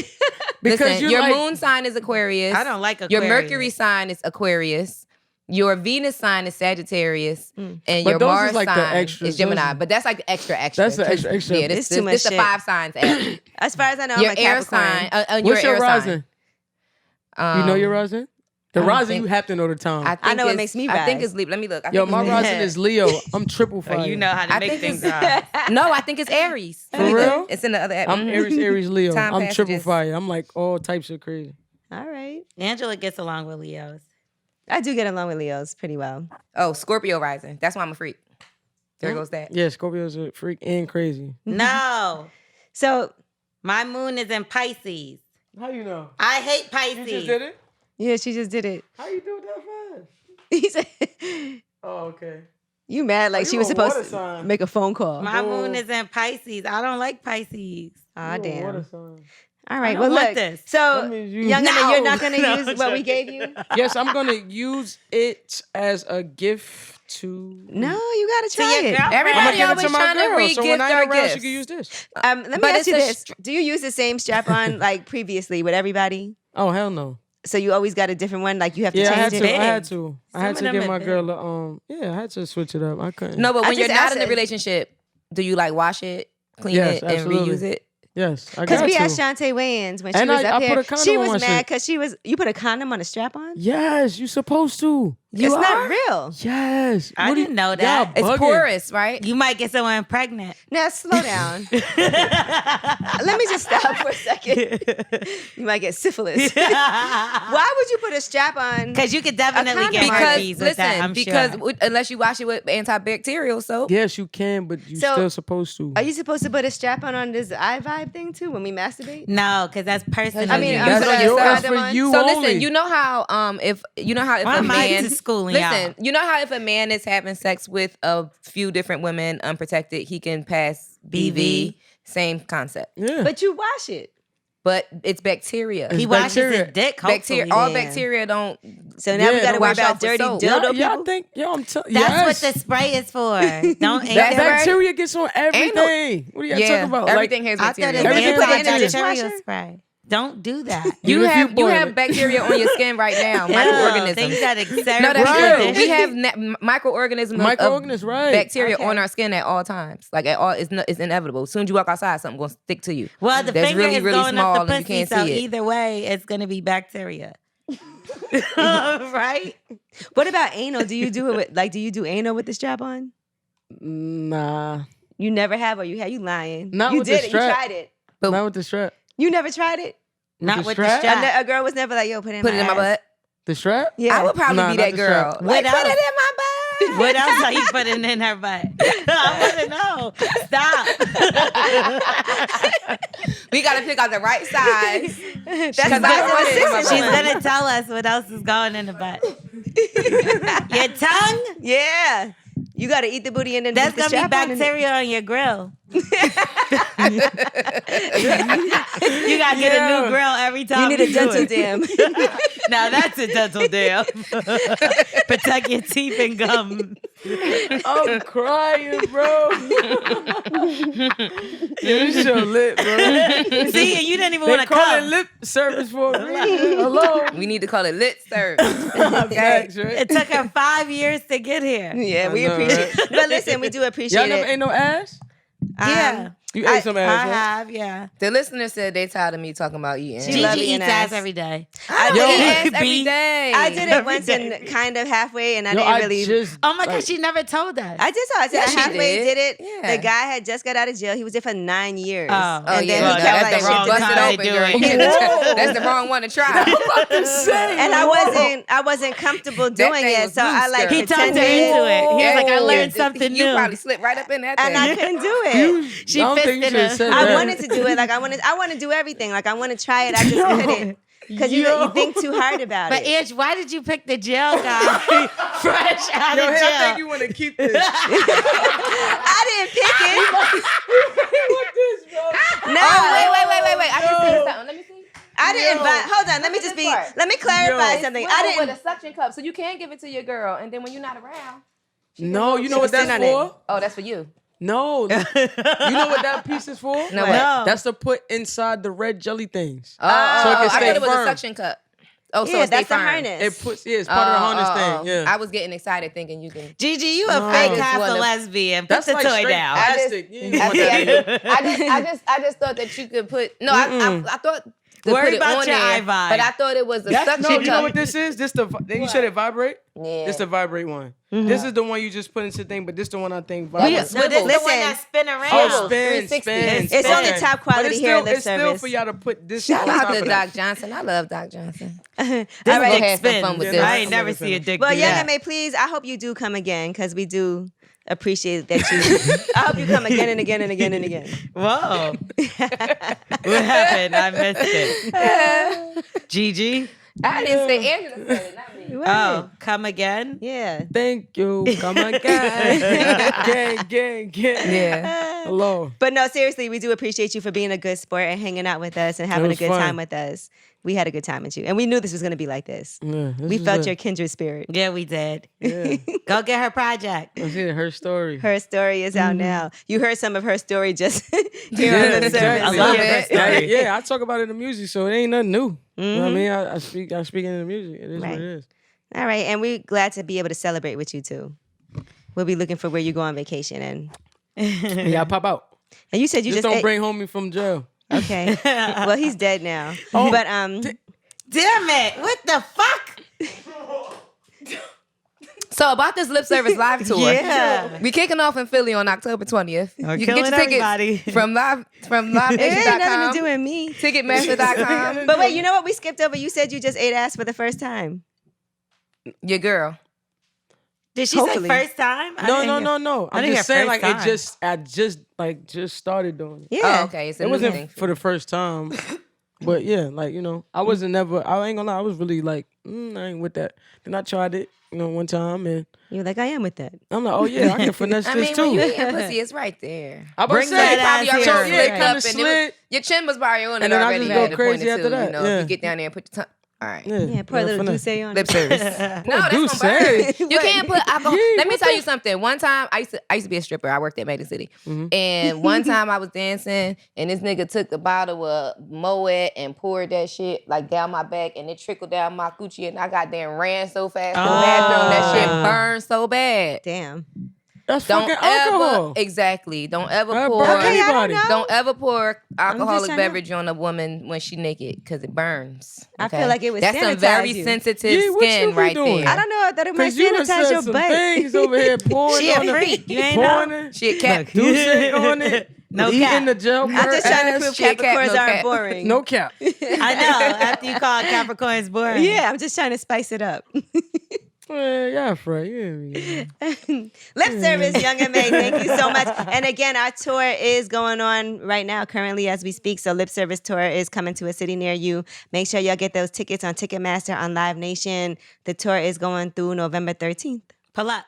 Because Listen, you're your like, moon sign is Aquarius. I don't like Your Aquarius. Mercury sign is Aquarius. Your Venus sign is Sagittarius, and But your those is Mars like the sign extras, is Gemini. those is- But that's like the extra. That's the extra. Yeah, It's this too much this the shit. 5 signs. Add. as far as I know, Your I'm a air Capricorn. sign. What's your your air rising? sign. You know your rising? The I don't rising, think- you have to know the time. I, think know what it's- makes me I think rise. it's Libra. Let me look. I Yo, think my it's rising is Leo. I'm triple Oh, fire. you know how to I make think things it's- up. No, I think it's Aries. For Let me look. real? It's in the other app. I'm Mhm. Aries, Leo. Time I'm triple passages. fire. I'm like all types of crazy. All right. Angela gets along with Leos. I do get along with Leos pretty well. Oh, Scorpio rising. That's why I'm a freak. There goes that. Yeah, Scorpio's a freak and crazy. No, So my moon is in Pisces. How you know? I hate Pisces. You just did it? yeah, she just did it. How you do it that fast? He said, Oh, okay. "You mad? Like Oh, she you was a supposed water to sign. make a phone call." My Oh. moon is in Pisces. I don't like Pisces. Ah, You a damn. water sign. All right. don't Well, want look. this. So, That means you- young M.A, you're not gonna No, use what we gave you. Yes, I'm gonna use it as a gift to. No, you gotta To try your it. girlfriend. I'm gonna Everybody give it always to my trying to girl. So re-gift when I our ain't around, she gifts. can use this. Let me But ask you it's a this: do you use the same strap on like previously with everybody? Oh hell no. So you always got a different one? Like you have to Yeah, I had change to. it? I had Big. to. I Some had of to them give are my big. girl a Yeah, I had to switch it up. I couldn't. No, but I when you're just not asked in a it. relationship, do you like wash it, clean Yes, it, and absolutely. reuse it? Yes, I Because got we to. asked Shantae Wayans when she And was I up put here. a condom She on was my mad shit. because you put a condom on a strap on. Yes, you supposed to. It's not real. Yes. I What do didn't know that. y'all It's bugging. porous, right? You might get someone pregnant. Now slow down. Let me just stop for a second. You might get syphilis. Why would you put a strap on? Because you could definitely condom get on. Because herpes with that, I'm because sure. unless you wash it with antibacterial soap. Yes, you can, but you So- still supposed to. Are you supposed to put a strap on this eye vibe thing too when we masturbate? No, because that's personal. I mean, use. you put That's on your, your that's condom for on? you So only. listen, you know how if Why a am I man to schooling listen, y'all? you know how if a man is having sex with a few different women unprotected, he can pass BV. BV. Same concept, Yeah. But you wash it. but it's bacteria. He It's washes bacteria. his dick, Bacteria, hopefully. all Yeah. bacteria don't. So now we Yeah, got to don't worry wash about off with dirty soap. dildo y'all people. think, I'm That's yes. what the spray is for. Don't ain't That's there- right. Bacteria gets on everything. What are y'all talking about? everything has I thought bacteria. it was Everything put in the antibacterial dishwasher? spray. Don't do that. You Even if have you you boil have it. bacteria on your skin right now, Things microorganisms. that exert No, that's Right. true. We have microorganisms, Microorganisms, of right. bacteria Okay. on our skin at all times. Like at all, it's inevitable. As soon as you walk outside, something gonna stick to you. Well, the That's finger really, is really going small up the and you pussy, can't so see it. either way, it's going to be bacteria. Right? What about anal? Do you do it with do you do anal with the strap on? Nah. You never have, or you have? You lying? Not you with did the it. strap. You tried it. But Not with the strap. You never tried it. Not with the strap? strap. A girl was never like, "Yo, put it in put it in my ass. butt. The strap? Yeah, I would probably Nah, be not that the girl. strap. Like, What put it else? in my butt. What else are you putting in her butt? I want to know. Stop. We gotta pick out the right size. That's Because the I size want of it the in my scissors. She's butt. going to tell us what else is going in the butt. Your tongue? Yeah. You got to eat the booty and then That's put the gonna be strap on it. bacteria on your grill. You gotta get a new grill every time. You need a do dental it. dam. Now that's a dental dam. Protect your teeth and gum. I'm crying, bro. This show lit, bro. See, and you didn't even They want to call it come. lip service for a reason. Hello. We need to call it lit service. Facts, right? It took her 5 years to get here. Yeah, I we know, appreciate right? But listen, we do appreciate Y'all never it. ate no ass? Yeah. You ate some I ass, right? have, yeah. The listener said they tired of me talking about eating. She love Gigi eating eats ass ass. every day. I Yo, eat ass every B. day. I did it Every once day. and kind of halfway, and I Yo, didn't really. just, Oh my like, God, she never told us. I just saw. I said Yeah, I she halfway did. did it. Yeah. The guy had just got out of jail. He was there for 9 years. Oh. Oh, and yeah, then well, he no, kept that's like the wrong shifting time to to the- do it. Whoa. That's the wrong one to try. And I wasn't comfortable That doing thing it, was so I loose, like girl. He talked her pretended, into it. He was like, I Yeah. learned something You new. probably slipped right up in that and I thing. couldn't do it. She I don't think you fisted should have her. said I that. wanted to do it. Like I want to do everything. Like I want to try it. I just couldn't. Because you think too hard about But it. Ange, why did you pick the jail guy fresh out Yo, of I jail? think you want to keep this. I didn't pick it. What this, bro? No, Oh, wait. I just see something. Let me see. I didn't Yo. buy. Hold on. Let me Look just at be. this part. Let me clarify Yo. something. Swivel I didn't. with a suction cup, so you can give it to your girl, and then when you're not around. No, you know what She can that's sit on for? Oh, that's for you. No. You know what that piece is for? No, What? what? No. That's to put inside the red jelly things. Oh, So it can I stay thought it was firm. a suction cup. Oh, so Yeah, it stay that's the firm. harness. It puts, it's part of the harness thing. Yeah. I was getting excited thinking you can. Gigi, you a No. fake I just half a wanna- lesbian. Put That's the like toy straight down. plastic. You ain't want that. I just thought that you could put. No, I thought. To Worry put it about on your there, iVibe. but I thought it was a suction No, you know cup. what this is? This the then you said it vibrate. Yeah. This the vibrate one. This is the one you just put into the thing, but this the one I think That vibrates. was But it's the Listen. one that spin around. Oh, Swivels, spin, 360. spin. It's on the spin. top quality But it's here, still, lip it's still service. for y'all to put this Shout on out top to of Doc that. Johnson. I love Doc Johnson. All This right. gonna Dick have some spin. fun with Yeah, this. I ain't I'm never gonna see a finish. dick Well, do Young that. M.A, please, I hope you do come again because we do appreciate that you. I hope you come again and again and again and again. Whoa. What happened? I missed it. Gigi? I didn't say Angela said it, not me. Oh, come again? Yeah. Thank you. Come on, gang. Yeah. Hello. But no, seriously, we do appreciate you for being a good sport and hanging out with us and having a was good fun. time with us. We had a good time with you. And we knew this was going to be like this. Yeah, this We is felt it. your kindred spirit. Yeah, we did. Yeah. Go get her project. Let's hear her story. Her story is out now. You heard some of her story just here Yeah, on the exactly. service. I love Yeah. her Yeah, story. yeah, I talk about it in the music, so it ain't nothing new. You know what I Mhm. mean? I speak in the music. It is Right. what it is. All right. And we're glad to be able to celebrate with you too. We'll be looking for where you go on vacation. And Yeah, I pop out. you said you Just just don't ate- bring homie from jail. Okay. Well, he's dead now. Oh, But Damn it. What the fuck? So about this lip service live tour, Yeah. we kicking off in Philly on October 20th. We're You can get your killing tickets everybody. from it ain't nothing livenation.com, to do with me. ticketmaster.com. But wait, you know what we skipped over? You said you just ate ass for the first time. Your girl. Did she Hopefully. say first time? I No. didn't hear- I I'm didn't just hear saying, first like, time. I just started doing it. Yeah. Oh, okay. It's a It new wasn't thing. for the first time, but yeah, like, you know, I wasn't never. I ain't gonna lie, I was really like, I ain't with that. Then I tried it, one time, and You're like, I am with that. I'm like, oh yeah, I can finesse I this mean, too. when you eating pussy, it's right there. I Bring say, that Probably ass already here. yeah, slicked kinda up and slid. your chin was already on it And then I already. just You go had to point crazy it after to, that, you know, yeah. you get down there and put your tongue. All right. Yeah, pour a little finesse. douce on Lip it. service. No, that's Douce. gonna burn. You What? can't put alcohol. Yeah, Let me what tell the- you something. One time, I used to be a stripper. I worked at Magic City, Mm-hmm. and one time I was dancing, and this nigga took the bottle of Moet and poured that shit like down my back, and it trickled down my coochie, and I goddamn ran so fast to the bathroom. That shit burned so bad. Damn. That's Don't fucking ever alcohol. exactly. Don't ever That pour. burn Okay, I don't anybody. know. Don't ever pour alcoholic trying to- beverage on a woman when she naked because it burns. I feel like it would That's some sanitize very you. sensitive Yeah, what you skin be right doing? there. I don't know. I thought it might Cause you done sanitize said your some butt. things over here pouring She a on freak. it, You ain't pouring know. it, Shit, cat. Douce on it, No eating cap. the gel. I'm just trying to ass. prove shit, cat, Capricorns no aren't cap. boring. No cap. I know. After you call Capricorns boring. Yeah, I'm just trying to spice it up. Yeah, Fred. Yeah. Lip service, Young M.A. Thank you so much. And again, our tour is going on right now, currently as we speak. So Lip Service Tour is coming to a city near you. Make sure y'all get those tickets on Ticketmaster, on Live Nation. The tour is going through November 13th. Pull up.